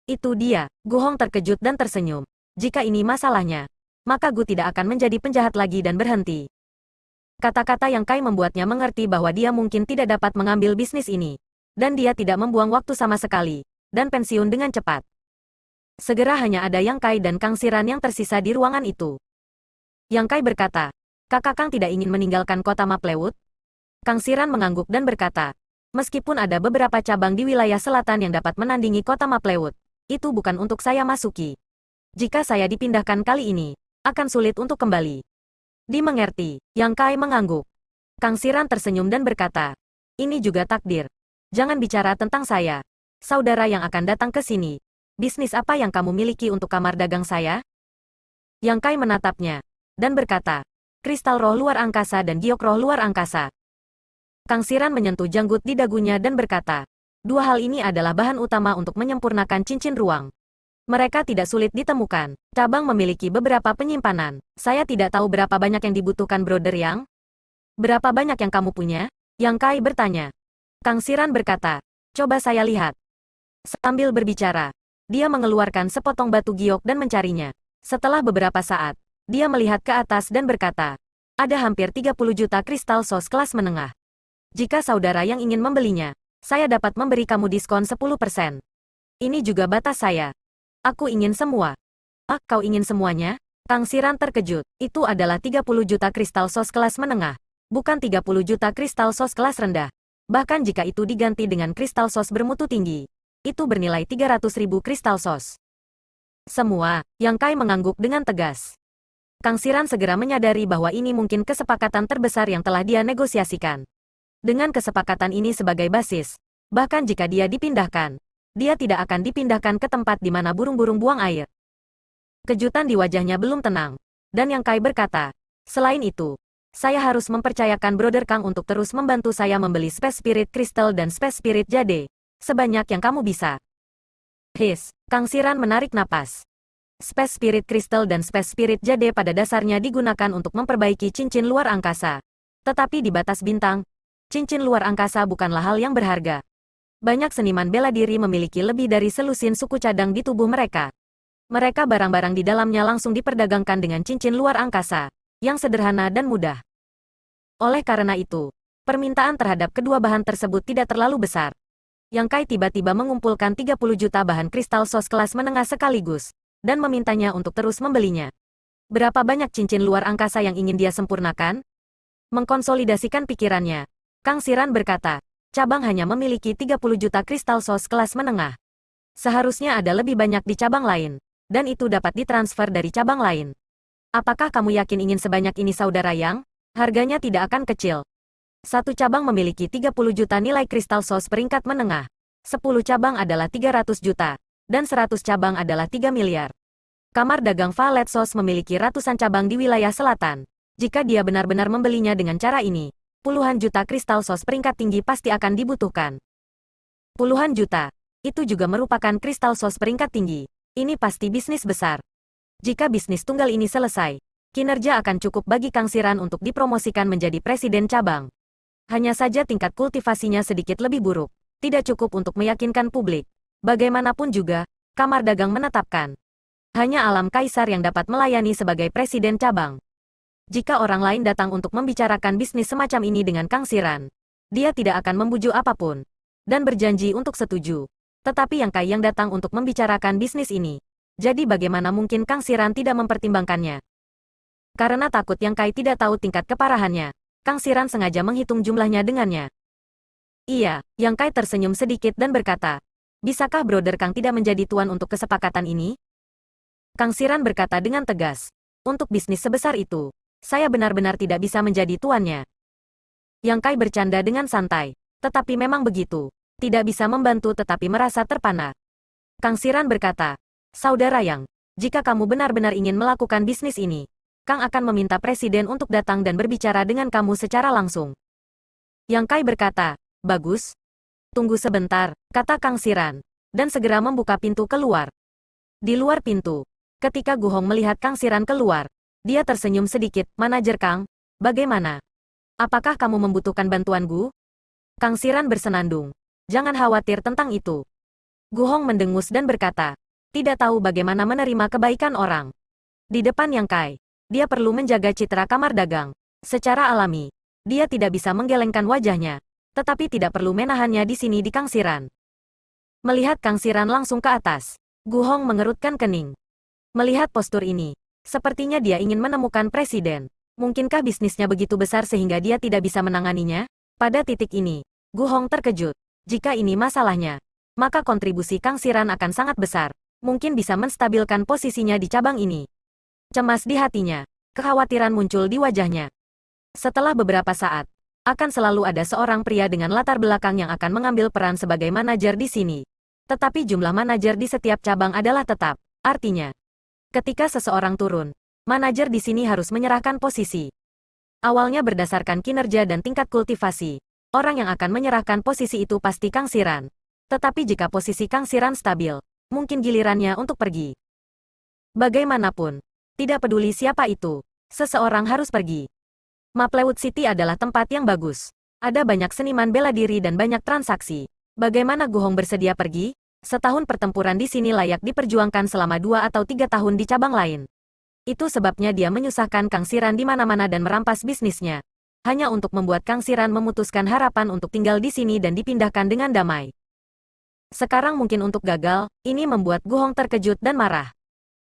Itu dia. Gu Hong terkejut dan tersenyum. Jika ini masalahnya, maka Gu tidak akan menjadi penjahat lagi dan berhenti. Kata-kata Yang Kai membuatnya mengerti bahwa dia mungkin tidak dapat mengambil bisnis ini. Dan dia tidak membuang waktu sama sekali, dan pensiun dengan cepat. Segera hanya ada Yang Kai dan Kang Xiran yang tersisa di ruangan itu. Yang Kai berkata, "Kakak Kang tidak ingin meninggalkan kota Maplewood?" Kang Xiran mengangguk dan berkata, "Meskipun ada beberapa cabang di wilayah selatan yang dapat menandingi kota Maplewood, itu bukan untuk saya masuki. Jika saya dipindahkan kali ini, akan sulit untuk kembali." Dimengerti, Yang Kai mengangguk. Kang Xiran tersenyum dan berkata, "Ini juga takdir. Jangan bicara tentang saya. Saudara yang akan datang ke sini. Bisnis apa yang kamu miliki untuk kamar dagang saya?" Yang Kai menatapnya, dan berkata, "Kristal roh luar angkasa dan giok roh luar angkasa." Kang Xiran menyentuh janggut di dagunya dan berkata, "Dua hal ini adalah bahan utama untuk menyempurnakan cincin ruang. Mereka tidak sulit ditemukan. Cabang memiliki beberapa penyimpanan. Saya tidak tahu berapa banyak yang dibutuhkan Brother Yang. Berapa banyak yang kamu punya?" Yang Kai bertanya. Kang Xiran berkata, "Coba saya lihat." Sambil berbicara, dia mengeluarkan sepotong batu giok dan mencarinya. Setelah beberapa saat, dia melihat ke atas dan berkata, "Ada hampir 30 juta kristal sos kelas menengah. Jika saudara yang ingin membelinya, saya dapat memberi kamu diskon 10%. Ini juga batas saya. Aku ingin semua." "Ah, kau ingin semuanya?" Kang Xiran terkejut. Itu adalah 30 juta kristal sos kelas menengah, bukan 30 juta kristal sos kelas rendah. Bahkan jika itu diganti dengan kristal sos bermutu tinggi, itu bernilai 300.000 kristal sos. "Semua," Yang Kai mengangguk dengan tegas. Kang Xiran segera menyadari bahwa ini mungkin kesepakatan terbesar yang telah dia negosiasikan. Dengan kesepakatan ini sebagai basis, bahkan jika dia dipindahkan, dia tidak akan dipindahkan ke tempat di mana burung-burung buang air. Kejutan di wajahnya belum tenang, dan Yang Kai berkata, "Selain itu, saya harus mempercayakan Brother Kang untuk terus membantu saya membeli Space Spirit Crystal dan Space Spirit Jade, sebanyak yang kamu bisa." Kang Xiran menarik napas. Space Spirit Crystal dan Space Spirit Jade pada dasarnya digunakan untuk memperbaiki cincin luar angkasa. Tetapi di batas bintang, cincin luar angkasa bukanlah hal yang berharga. Banyak seniman bela diri memiliki lebih dari selusin suku cadang di tubuh mereka. Mereka barang-barang di dalamnya langsung diperdagangkan dengan cincin luar angkasa, yang sederhana dan mudah. Oleh karena itu, permintaan terhadap kedua bahan tersebut tidak terlalu besar. Yang Kai tiba-tiba mengumpulkan 30 juta bahan kristal sos kelas menengah sekaligus, dan memintanya untuk terus membelinya. Berapa banyak cincin luar angkasa yang ingin dia sempurnakan? Mengkonsolidasikan pikirannya, Kang Xiran berkata, cabang hanya memiliki 30 juta kristal sos kelas menengah. Seharusnya ada lebih banyak di cabang lain, dan itu dapat ditransfer dari cabang lain. Apakah kamu yakin ingin sebanyak ini saudara Yang? Harganya tidak akan kecil. Satu cabang memiliki 30 juta nilai kristal sos peringkat menengah. 10 cabang adalah 300 juta, dan 100 cabang adalah 3 miliar. Kamar dagang Valet Sos memiliki ratusan cabang di wilayah selatan. Jika dia benar-benar membelinya dengan cara ini, puluhan juta kristal sos peringkat tinggi pasti akan dibutuhkan. Puluhan juta. Itu juga merupakan kristal sos peringkat tinggi. Ini pasti bisnis besar. Jika bisnis tunggal ini selesai, kinerja akan cukup bagi Kang Xiran untuk dipromosikan menjadi presiden cabang. Hanya saja tingkat kultivasinya sedikit lebih buruk. Tidak cukup untuk meyakinkan publik. Bagaimanapun juga, Kamar Dagang menetapkan, hanya Alam Kaisar yang dapat melayani sebagai presiden cabang. Jika orang lain datang untuk membicarakan bisnis semacam ini dengan Kang Xiran, dia tidak akan membujuk apapun, dan berjanji untuk setuju. Tetapi Yang Kai yang datang untuk membicarakan bisnis ini, jadi bagaimana mungkin Kang Xiran tidak mempertimbangkannya? Karena takut Yang Kai tidak tahu tingkat keparahannya, Kang Xiran sengaja menghitung jumlahnya dengannya. Iya, Yang Kai tersenyum sedikit dan berkata, "Bisakah Brother Kang tidak menjadi tuan untuk kesepakatan ini?" Kang Xiran berkata dengan tegas, "Untuk bisnis sebesar itu, saya benar-benar tidak bisa menjadi tuannya." Yang Kai bercanda dengan santai, "Tetapi memang begitu. Tidak bisa membantu tetapi merasa terpana." Kang Xiran berkata, "Saudara Yang, jika kamu benar-benar ingin melakukan bisnis ini, Kang akan meminta presiden untuk datang dan berbicara dengan kamu secara langsung." Yang Kai berkata, "Bagus. Tunggu sebentar," kata Kang Xiran, dan segera membuka pintu keluar. Di luar pintu, ketika Gu Hong melihat Kang Xiran keluar, dia tersenyum sedikit. "Manajer Kang, bagaimana? Apakah kamu membutuhkan bantuan Gu?" Kang Xiran bersenandung. "Jangan khawatir tentang itu." Gu Hong mendengus dan berkata, "Tidak tahu bagaimana menerima kebaikan orang." Di depan Yang Kai, dia perlu menjaga citra kamar dagang. Secara alami, dia tidak bisa menggelengkan wajahnya. Tetapi tidak perlu menahannya di sini di Kang Xiran. Melihat Kang Xiran langsung ke atas, Gu Hong mengerutkan kening. Melihat postur ini, sepertinya dia ingin menemukan presiden. Mungkinkah bisnisnya begitu besar sehingga dia tidak bisa menanganinya? Pada titik ini, Gu Hong terkejut. Jika ini masalahnya, maka kontribusi Kang Xiran akan sangat besar. Mungkin bisa menstabilkan posisinya di cabang ini. Cemas di hatinya, kekhawatiran muncul di wajahnya. Setelah beberapa saat, akan selalu ada seorang pria dengan latar belakang yang akan mengambil peran sebagai manajer di sini. Tetapi jumlah manajer di setiap cabang adalah tetap. Artinya, ketika seseorang turun, manajer di sini harus menyerahkan posisi. Awalnya berdasarkan kinerja dan tingkat kultivasi, orang yang akan menyerahkan posisi itu pasti Kang Xiran. Tetapi jika posisi Kang Xiran stabil, mungkin gilirannya untuk pergi. Bagaimanapun, tidak peduli siapa itu, seseorang harus pergi. Maplewood City adalah tempat yang bagus. Ada banyak seniman bela diri dan banyak transaksi. Bagaimana Gu Hong bersedia pergi? Setahun pertempuran di sini layak diperjuangkan selama 2 atau 3 tahun di cabang lain. Itu sebabnya dia menyusahkan Kang Xiran di mana-mana dan merampas bisnisnya. Hanya untuk membuat Kang Xiran memutuskan harapan untuk tinggal di sini dan dipindahkan dengan damai. Sekarang mungkin untuk gagal, ini membuat Gu Hong terkejut dan marah.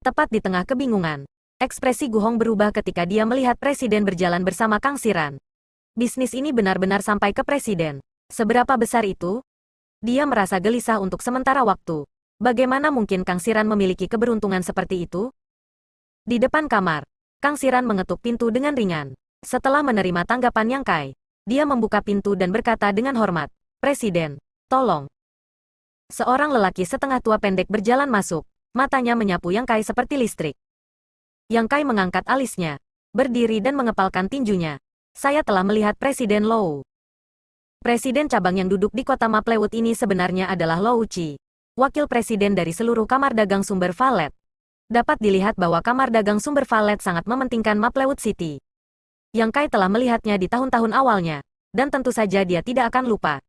Tepat di tengah kebingungan, ekspresi Gu Hong berubah ketika dia melihat presiden berjalan bersama Kang Xiran. Bisnis ini benar-benar sampai ke presiden. Seberapa besar itu? Dia merasa gelisah untuk sementara waktu. Bagaimana mungkin Kang Xiran memiliki keberuntungan seperti itu? Di depan kamar, Kang Xiran mengetuk pintu dengan ringan. Setelah menerima tanggapan Yang Kai, dia membuka pintu dan berkata dengan hormat, "Presiden, tolong." Seorang lelaki setengah tua pendek berjalan masuk, matanya menyapu Yang Kai seperti listrik. Yang Kai mengangkat alisnya, berdiri dan mengepalkan tinjunya. "Saya telah melihat Presiden Lou." Presiden cabang yang duduk di kota Maplewood ini sebenarnya adalah Lou Qi, wakil presiden dari seluruh kamar dagang sumber valet. Dapat dilihat bahwa kamar dagang sumber valet sangat mementingkan Maplewood City. Yang Kai telah melihatnya di tahun-tahun awalnya, dan tentu saja dia tidak akan lupa.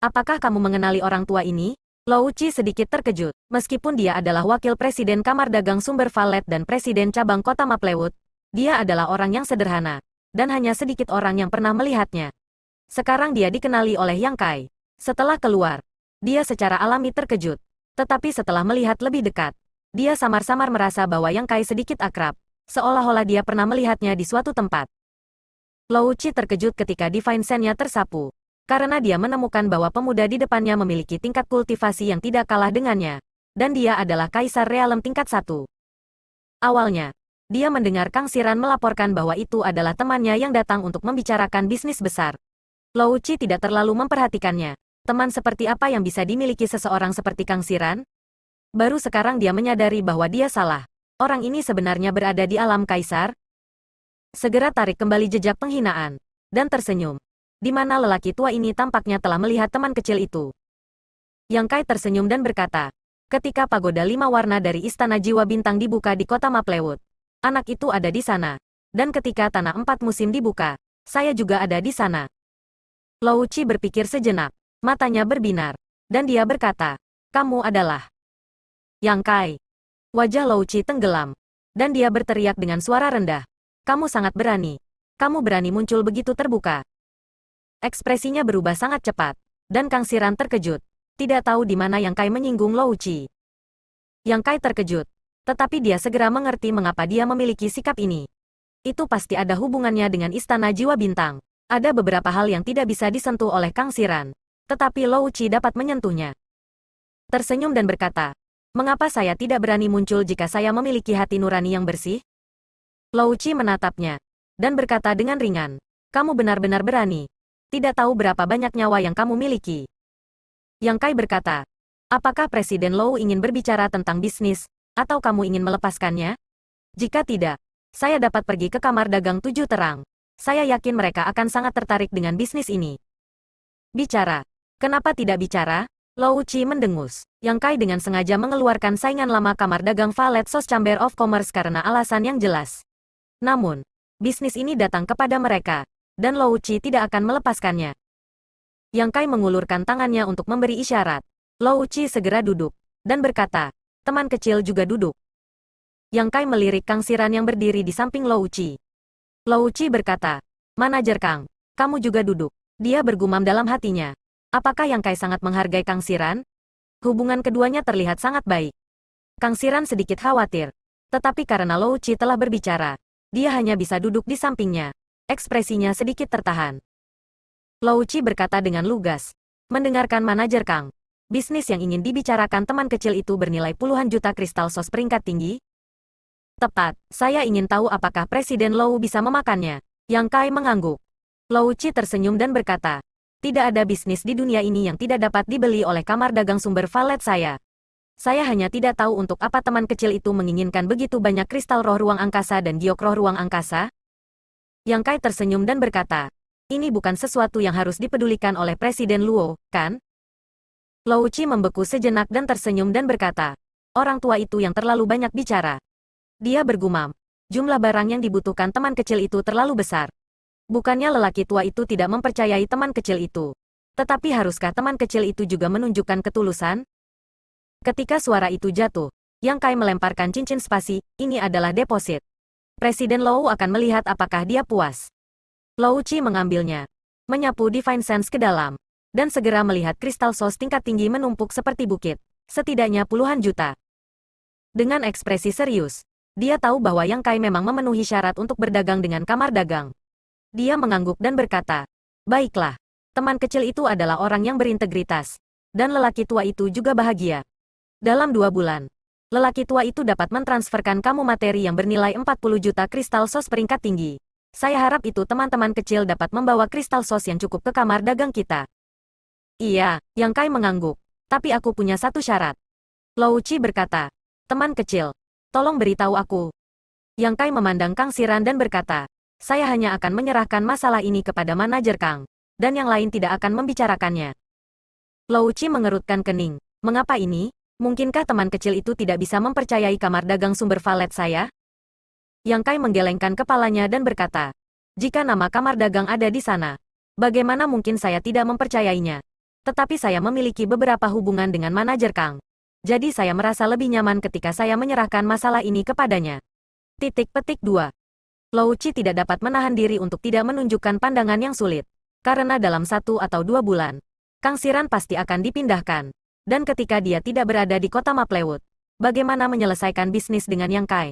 "Apakah kamu mengenali orang tua ini?" Lou Qi sedikit terkejut. Meskipun dia adalah wakil presiden kamar dagang sumber valet dan presiden cabang kota Maplewood, dia adalah orang yang sederhana, dan hanya sedikit orang yang pernah melihatnya. Sekarang dia dikenali oleh Yang Kai. Setelah keluar, dia secara alami terkejut. Tetapi setelah melihat lebih dekat, dia samar-samar merasa bahwa Yang Kai sedikit akrab, seolah-olah dia pernah melihatnya di suatu tempat. Lou Qi terkejut ketika Divine Sense-nya tersapu, karena dia menemukan bahwa pemuda di depannya memiliki tingkat kultivasi yang tidak kalah dengannya, dan dia adalah Kaisar Realem tingkat 1. Awalnya, dia mendengar Kang Xiran melaporkan bahwa itu adalah temannya yang datang untuk membicarakan bisnis besar. Lou Qi tidak terlalu memperhatikannya. Teman seperti apa yang bisa dimiliki seseorang seperti Kang Xiran? Baru sekarang dia menyadari bahwa dia salah. Orang ini sebenarnya berada di alam Kaisar. Segera tarik kembali jejak penghinaan, dan tersenyum. Di mana lelaki tua ini tampaknya telah melihat teman kecil itu. Yang Kai tersenyum dan berkata, "Ketika pagoda 5 warna dari Istana Jiwa Bintang dibuka di kota Maplewood, anak itu ada di sana. Dan ketika Tanah 4 Musim dibuka, saya juga ada di sana." Lou Qi berpikir sejenak, matanya berbinar, dan dia berkata, "Kamu adalah..." Yang Kai. Wajah Lou Qi tenggelam, dan dia berteriak dengan suara rendah, "Kamu sangat berani. Kamu berani muncul begitu terbuka." Ekspresinya berubah sangat cepat, dan Kang Xiran terkejut, tidak tahu di mana Yang Kai menyinggung Lou Qi. Yang Kai terkejut, tetapi dia segera mengerti mengapa dia memiliki sikap ini. Itu pasti ada hubungannya dengan Istana Jiwa Bintang. Ada beberapa hal yang tidak bisa disentuh oleh Kang Xiran, tetapi Lou Qi dapat menyentuhnya. Tersenyum dan berkata, "Mengapa saya tidak berani muncul jika saya memiliki hati nurani yang bersih?" Lou Qi menatapnya, dan berkata dengan ringan, "Kamu benar-benar berani. Tidak tahu berapa banyak nyawa yang kamu miliki." Yang Kai berkata, "Apakah Presiden Lou ingin berbicara tentang bisnis, atau kamu ingin melepaskannya? Jika tidak, saya dapat pergi ke kamar dagang 7 terang. Saya yakin mereka akan sangat tertarik dengan bisnis ini." "Bicara. Kenapa tidak bicara?" Lou Qi mendengus. Yang Kai dengan sengaja mengeluarkan saingan lama kamar dagang Valet Sos Chamber of Commerce karena alasan yang jelas. Namun, bisnis ini datang kepada mereka, dan Lou Qi tidak akan melepaskannya. Yang Kai mengulurkan tangannya untuk memberi isyarat. Lou Qi segera duduk, dan berkata, "Teman kecil juga duduk." Yang Kai melirik Kang Xiran yang berdiri di samping Lou Qi. Lou Qi berkata, "Manajer Kang, kamu juga duduk." Dia bergumam dalam hatinya. Apakah Yang Kai sangat menghargai Kang Xiran? Hubungan keduanya terlihat sangat baik. Kang Xiran sedikit khawatir. Tetapi karena Lou Qi telah berbicara, dia hanya bisa duduk di sampingnya. Ekspresinya sedikit tertahan. Lou Qi berkata dengan lugas. Mendengarkan manajer Kang. Bisnis yang ingin dibicarakan teman kecil itu bernilai puluhan juta kristal sos peringkat tinggi? Tepat, saya ingin tahu apakah Presiden Lou bisa memakannya. Yang Kai mengangguk. Lou Qi tersenyum dan berkata, tidak ada bisnis di dunia ini yang tidak dapat dibeli oleh kamar dagang sumber valet saya. Saya hanya tidak tahu untuk apa teman kecil itu menginginkan begitu banyak kristal roh ruang angkasa dan giok roh ruang angkasa. Yang Kai tersenyum dan berkata, ini bukan sesuatu yang harus dipedulikan oleh Presiden Luo, kan? Lou Qi membeku sejenak dan tersenyum dan berkata, orang tua itu yang terlalu banyak bicara. Dia bergumam, jumlah barang yang dibutuhkan teman kecil itu terlalu besar. Bukannya lelaki tua itu tidak mempercayai teman kecil itu. Tetapi haruskah teman kecil itu juga menunjukkan ketulusan? Ketika suara itu jatuh, Yang Kai melemparkan cincin spasi, ini adalah deposit. Presiden Lou akan melihat apakah dia puas. Lou Qi mengambilnya, menyapu Divine Sense ke dalam, dan segera melihat kristal sos tingkat tinggi menumpuk seperti bukit, setidaknya puluhan juta. Dengan ekspresi serius, dia tahu bahwa Yang Kai memang memenuhi syarat untuk berdagang dengan kamar dagang. Dia mengangguk dan berkata, baiklah, teman kecil itu adalah orang yang berintegritas, dan lelaki tua itu juga bahagia. Dalam 2 bulan, lelaki tua itu dapat mentransferkan kamu materi yang bernilai 40 juta kristal sos peringkat tinggi. Saya harap itu teman-teman kecil dapat membawa kristal sos yang cukup ke kamar dagang kita. Iya, Yang Kai mengangguk. Tapi aku punya satu syarat. Lou Qi berkata, teman kecil, tolong beritahu aku. Yang Kai memandang Kang Xiran dan berkata, saya hanya akan menyerahkan masalah ini kepada manajer Kang, dan yang lain tidak akan membicarakannya. Lou Qi mengerutkan kening. Mengapa ini? Mungkinkah teman kecil itu tidak bisa mempercayai kamar dagang sumber valet saya? Yang Kai menggelengkan kepalanya dan berkata, jika nama kamar dagang ada di sana, bagaimana mungkin saya tidak mempercayainya? Tetapi saya memiliki beberapa hubungan dengan manajer Kang. Jadi saya merasa lebih nyaman ketika saya menyerahkan masalah ini kepadanya. Titik petik 2. Lou Qi tidak dapat menahan diri untuk tidak menunjukkan pandangan yang sulit. Karena dalam 1 atau 2 bulan, Kang Xiran pasti akan dipindahkan. Dan ketika dia tidak berada di kota Maplewood, bagaimana menyelesaikan bisnis dengan Yang Kai?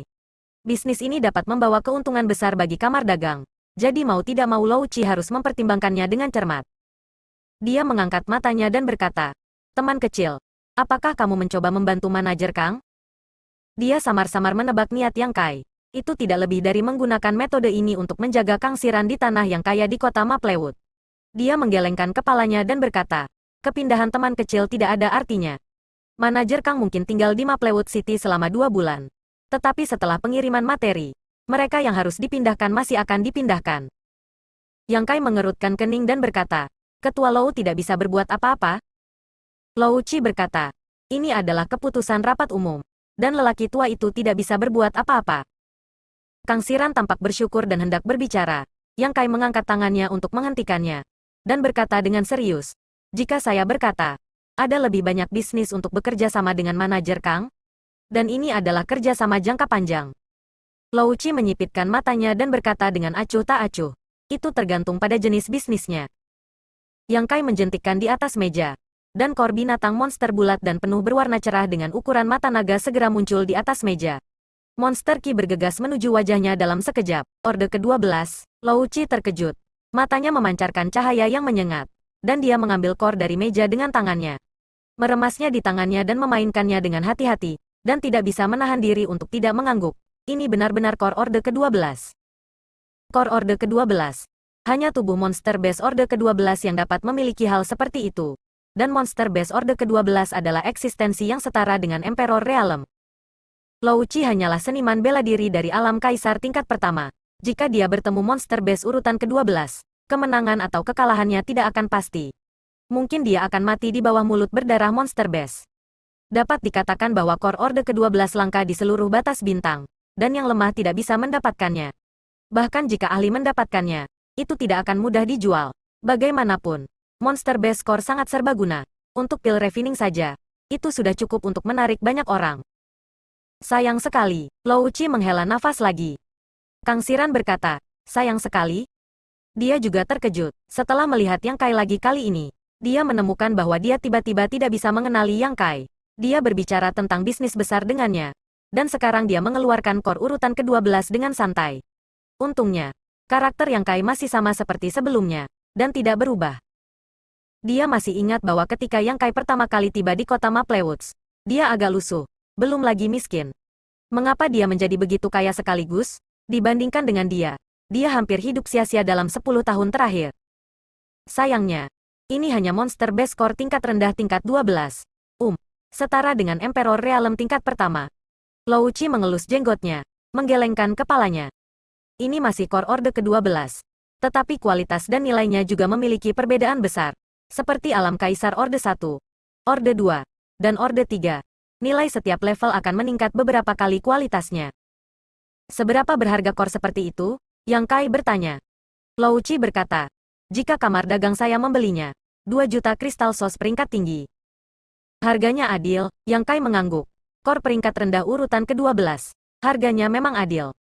Bisnis ini dapat membawa keuntungan besar bagi kamar dagang. Jadi mau tidak mau Lou Qi harus mempertimbangkannya dengan cermat. Dia mengangkat matanya dan berkata, teman kecil, apakah kamu mencoba membantu manajer Kang? Dia samar-samar menebak niat Yang Kai. Itu tidak lebih dari menggunakan metode ini untuk menjaga Kang Xiran di tanah yang kaya di kota Maplewood. Dia menggelengkan kepalanya dan berkata, kepindahan teman kecil tidak ada artinya. Manajer Kang mungkin tinggal di Maplewood City selama 2 bulan. Tetapi setelah pengiriman materi, mereka yang harus dipindahkan masih akan dipindahkan. Yang Kai mengerutkan kening dan berkata, Ketua Lou tidak bisa berbuat apa-apa. Lou Qi berkata, ini adalah keputusan rapat umum, dan lelaki tua itu tidak bisa berbuat apa-apa. Kang Xiran tampak bersyukur dan hendak berbicara. Yang Kai mengangkat tangannya untuk menghentikannya, dan berkata dengan serius, jika saya berkata, ada lebih banyak bisnis untuk bekerja sama dengan manajer Kang, dan ini adalah kerja sama jangka panjang. Lou Qi menyipitkan matanya dan berkata dengan acuh tak acuh, itu tergantung pada jenis bisnisnya. Yang Kai menjentikkan di atas meja, dan kor binatang monster bulat dan penuh berwarna cerah dengan ukuran mata naga segera muncul di atas meja. Monster Qi bergegas menuju wajahnya dalam sekejap. Orde ke-12, Lou Qi terkejut. Matanya memancarkan cahaya yang menyengat. Dan dia mengambil kor dari meja dengan tangannya. Meremasnya di tangannya dan memainkannya dengan hati-hati, dan tidak bisa menahan diri untuk tidak mengangguk. Ini benar-benar kor Orde ke-12. Kor Orde ke-12. Hanya tubuh monster base Orde ke-12 yang dapat memiliki hal seperti itu. Dan monster base Orde ke-12 adalah eksistensi yang setara dengan Emperor Realm. Lou Qi hanyalah seniman bela diri dari alam kaisar tingkat pertama. Jika dia bertemu monster base urutan ke-12, kemenangan atau kekalahannya tidak akan pasti. Mungkin dia akan mati di bawah mulut berdarah monster base. Dapat dikatakan bahwa kor Orde ke-12 langka di seluruh batas bintang, dan yang lemah tidak bisa mendapatkannya. Bahkan jika ahli mendapatkannya, itu tidak akan mudah dijual. Bagaimanapun, monster base core sangat serbaguna. Untuk pil refining saja, itu sudah cukup untuk menarik banyak orang. Sayang sekali, Lou Qi menghela nafas lagi. Kang Xiran berkata, sayang sekali. Dia juga terkejut setelah melihat Yang Kai lagi kali ini. Dia menemukan bahwa dia tiba-tiba tidak bisa mengenali Yang Kai. Dia berbicara tentang bisnis besar dengannya. Dan sekarang dia mengeluarkan kor urutan ke-12 dengan santai. Untungnya, karakter Yang Kai masih sama seperti sebelumnya, dan tidak berubah. Dia masih ingat bahwa ketika Yang Kai pertama kali tiba di kota Maplewoods, dia agak lusuh, belum lagi miskin. Mengapa dia menjadi begitu kaya sekaligus? Dibandingkan dengan dia hampir hidup sia-sia dalam 10 tahun terakhir. Sayangnya, ini hanya monster base core tingkat rendah tingkat 12. Setara dengan Emperor Realm tingkat pertama. Lou Qi mengelus jenggotnya, menggelengkan kepalanya. Ini masih core orde ke-12. Tetapi kualitas dan nilainya juga memiliki perbedaan besar. Seperti alam kaisar orde 1, orde 2, dan orde 3. Nilai setiap level akan meningkat beberapa kali kualitasnya. Seberapa berharga core seperti itu? Yang Kai bertanya. Lou Qi berkata, jika kamar dagang saya membelinya, 2 juta kristal sos peringkat tinggi. Harganya adil, Yang Kai mengangguk. Core peringkat rendah urutan ke-12. Harganya memang adil.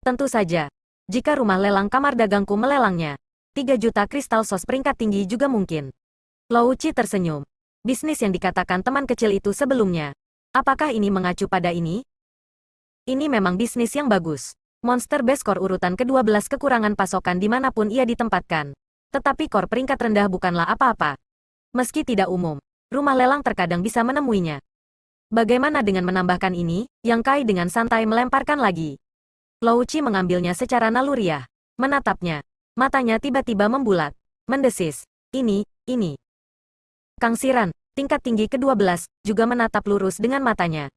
Tentu saja, jika rumah lelang kamar dagangku melelangnya, 3 juta kristal sos peringkat tinggi juga mungkin. Lou Qi tersenyum. Bisnis yang dikatakan teman kecil itu sebelumnya. Apakah ini mengacu pada ini? Ini memang bisnis yang bagus. Monster base core urutan ke-12 kekurangan pasokan dimanapun ia ditempatkan. Tetapi core peringkat rendah bukanlah apa-apa. Meski tidak umum, rumah lelang terkadang bisa menemuinya. Bagaimana dengan menambahkan ini? Yang Kai dengan santai melemparkan lagi. Lou Qi mengambilnya secara naluriah, menatapnya. Matanya tiba-tiba membulat, mendesis. Ini. Kang Siran, tingkat tinggi ke-12, juga menatap lurus dengan matanya.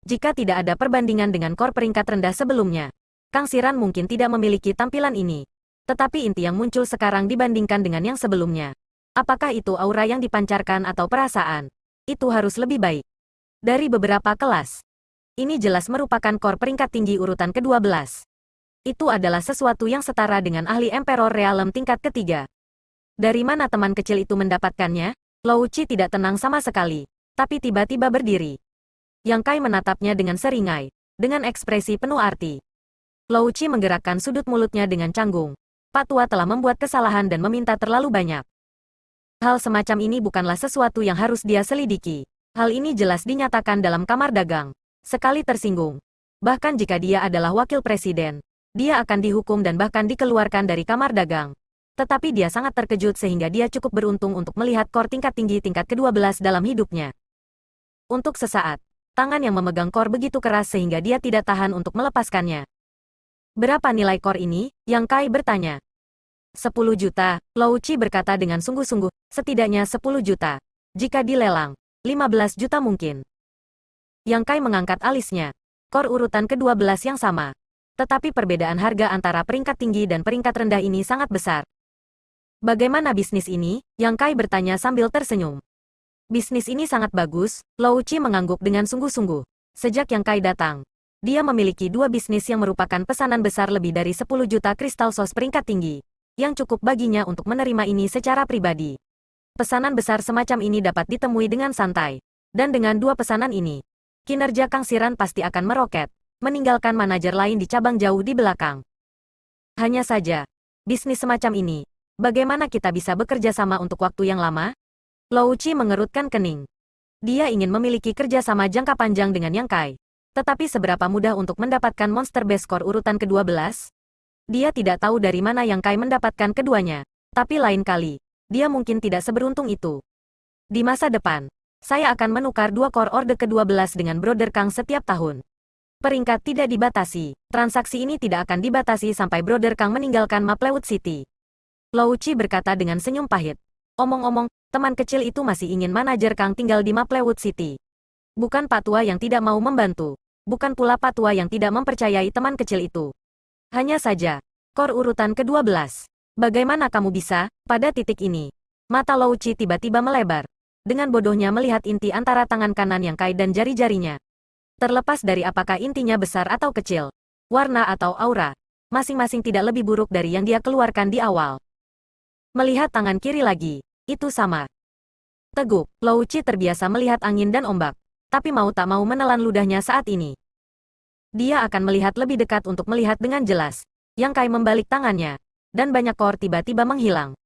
Jika tidak ada perbandingan dengan core peringkat rendah sebelumnya, Kang Siran mungkin tidak memiliki tampilan ini. Tetapi inti yang muncul sekarang dibandingkan dengan yang sebelumnya. Apakah itu aura yang dipancarkan atau perasaan? Itu harus lebih baik. Dari beberapa kelas. Ini jelas merupakan core peringkat tinggi urutan ke-12. Itu adalah sesuatu yang setara dengan ahli Emperor Realm tingkat ketiga. Dari mana teman kecil itu mendapatkannya? Lou Qi tidak tenang sama sekali, tapi tiba-tiba berdiri. Yang Kai menatapnya dengan seringai, dengan ekspresi penuh arti. Lou Qi menggerakkan sudut mulutnya dengan canggung. Pak Tua telah membuat kesalahan dan meminta terlalu banyak. Hal semacam ini bukanlah sesuatu yang harus dia selidiki. Hal ini jelas dinyatakan dalam kamar dagang. Sekali tersinggung, bahkan jika dia adalah wakil presiden, dia akan dihukum dan bahkan dikeluarkan dari kamar dagang. Tetapi dia sangat terkejut sehingga dia cukup beruntung untuk melihat core tingkat tinggi tingkat ke-12 dalam hidupnya. Untuk sesaat, tangan yang memegang core begitu keras sehingga dia tidak tahan untuk melepaskannya. Berapa nilai core ini? Yang Kai bertanya. 10 juta, Lou Qi berkata dengan sungguh-sungguh, setidaknya 10 juta. Jika dilelang, 15 juta mungkin. Yang Kai mengangkat alisnya. Core urutan ke-12 yang sama. Tetapi perbedaan harga antara peringkat tinggi dan peringkat rendah ini sangat besar. Bagaimana bisnis ini? Yang Kai bertanya sambil tersenyum. Bisnis ini sangat bagus, Lou Qi mengangguk dengan sungguh-sungguh. Sejak Yang Kai datang, dia memiliki 2 bisnis yang merupakan pesanan besar lebih dari 10 juta kristal sos peringkat tinggi, yang cukup baginya untuk menerima ini secara pribadi. Pesanan besar semacam ini dapat ditemui dengan santai. Dan dengan 2 pesanan ini, kinerja Kang Siran pasti akan meroket, meninggalkan manajer lain di cabang jauh di belakang. Hanya saja, bisnis semacam ini, bagaimana kita bisa bekerja sama untuk waktu yang lama? Lou Qi mengerutkan kening. Dia ingin memiliki kerjasama jangka panjang dengan Yang Kai. Tetapi seberapa mudah untuk mendapatkan monster base core urutan ke-12? Dia tidak tahu dari mana Yang Kai mendapatkan keduanya. Tapi lain kali, dia mungkin tidak seberuntung itu. Di masa depan, saya akan menukar 2 core orde ke-12 dengan Brother Kang setiap tahun. Peringkat tidak dibatasi. Transaksi ini tidak akan dibatasi sampai Brother Kang meninggalkan Maplewood City. Lou Qi berkata dengan senyum pahit. Omong-omong, teman kecil itu masih ingin manajer Kang tinggal di Maplewood City. Bukan Pak Tua yang tidak mau membantu. Bukan pula Pak Tua yang tidak mempercayai teman kecil itu. Hanya saja, core urutan ke-12. Bagaimana kamu bisa? Pada titik ini, mata Lou Qi tiba-tiba melebar. Dengan bodohnya melihat inti antara tangan kanan Yang Kai dan jari-jarinya. Terlepas dari apakah intinya besar atau kecil, warna atau aura, masing-masing tidak lebih buruk dari yang dia keluarkan di awal. Melihat tangan kiri lagi, itu sama. Teguk, Lou Qi terbiasa melihat angin dan ombak, tapi mau tak mau menelan ludahnya saat ini. Dia akan melihat lebih dekat untuk melihat dengan jelas. Yang Kai membalik tangannya. dan banyak core tiba-tiba menghilang.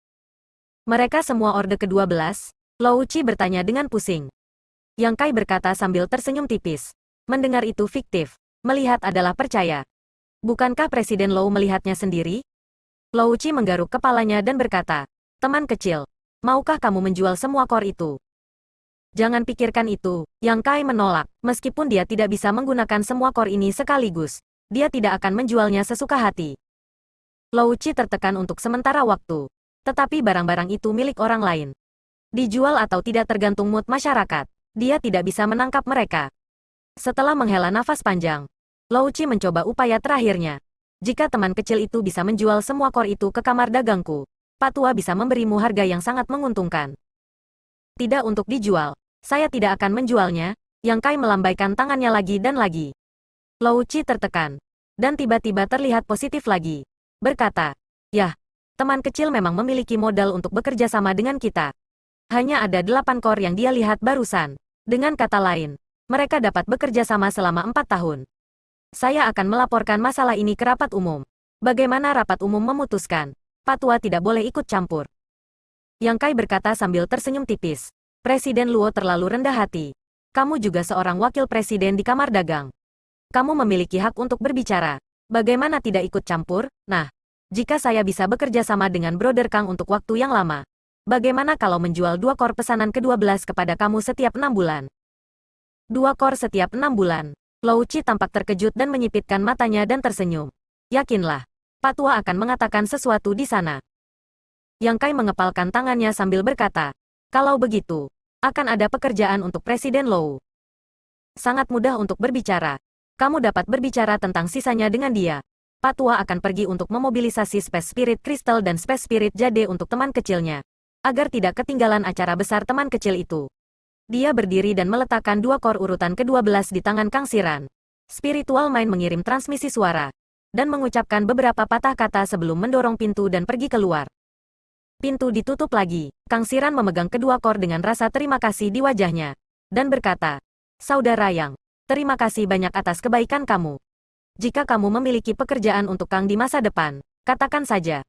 Mereka semua Orde ke-12? Lo Wuchi bertanya dengan pusing. Yang Kai berkata sambil tersenyum tipis. Mendengar itu fiktif. Melihat adalah percaya. Bukankah Presiden Lou melihatnya sendiri? Lo Wuchi menggaruk kepalanya dan berkata, teman kecil, maukah kamu menjual semua core itu? Jangan pikirkan itu, Yang Kai menolak. Meskipun dia tidak bisa menggunakan semua core ini sekaligus, dia tidak akan menjualnya sesuka hati. Lo Wuchi tertekan untuk sementara waktu. Tetapi barang-barang itu milik orang lain. Dijual atau tidak tergantung mood masyarakat. Dia tidak bisa menangkap mereka. Setelah menghela nafas panjang, Lo Wuchi mencoba upaya terakhirnya. Jika teman kecil itu bisa menjual semua core itu ke kamar dagangku, Pak Tua bisa memberimu harga yang sangat menguntungkan. Tidak untuk dijual. Saya tidak akan menjualnya. Yang Kai melambaikan tangannya lagi dan lagi. Lo Wuchi tertekan. Dan tiba-tiba terlihat positif lagi. Berkata, yah, teman kecil memang memiliki modal untuk bekerja sama dengan kita. Hanya ada 8 core yang dia lihat barusan. Dengan kata lain, mereka dapat bekerja sama selama 4 tahun. Saya akan melaporkan masalah ini ke rapat umum. Bagaimana rapat umum memutuskan? Pak Tua tidak boleh ikut campur. Yang Kai berkata sambil tersenyum tipis. Presiden Luo terlalu rendah hati. Kamu juga seorang wakil presiden di kamar dagang. Kamu memiliki hak untuk berbicara. Bagaimana tidak ikut campur? Nah, jika saya bisa bekerja sama dengan Brother Kang untuk waktu yang lama, bagaimana kalau menjual 2 core pesanan ke-12 kepada kamu setiap 6 bulan? 2 core setiap 6 bulan. Lo Wuchi tampak terkejut dan menyipitkan matanya dan tersenyum. Yakinlah, Pak Tua akan mengatakan sesuatu di sana. Yang Kai mengepalkan tangannya sambil berkata, kalau begitu, akan ada pekerjaan untuk Presiden Lou. Sangat mudah untuk berbicara. Kamu dapat berbicara tentang sisanya dengan dia. Pak Tua akan pergi untuk memobilisasi Space Spirit Crystal dan Space Spirit Jade untuk teman kecilnya, agar tidak ketinggalan acara besar teman kecil itu. Dia berdiri dan meletakkan 2 core urutan ke-12 di tangan Kang Siran. Spiritual Mind mengirim transmisi suara, dan mengucapkan beberapa patah kata sebelum mendorong pintu dan pergi keluar. Pintu ditutup lagi. Kang Siran memegang kedua core dengan rasa terima kasih di wajahnya, dan berkata, Saudara Yang, terima kasih banyak atas kebaikan kamu. Jika kamu memiliki pekerjaan untuk Kang di masa depan, katakan saja.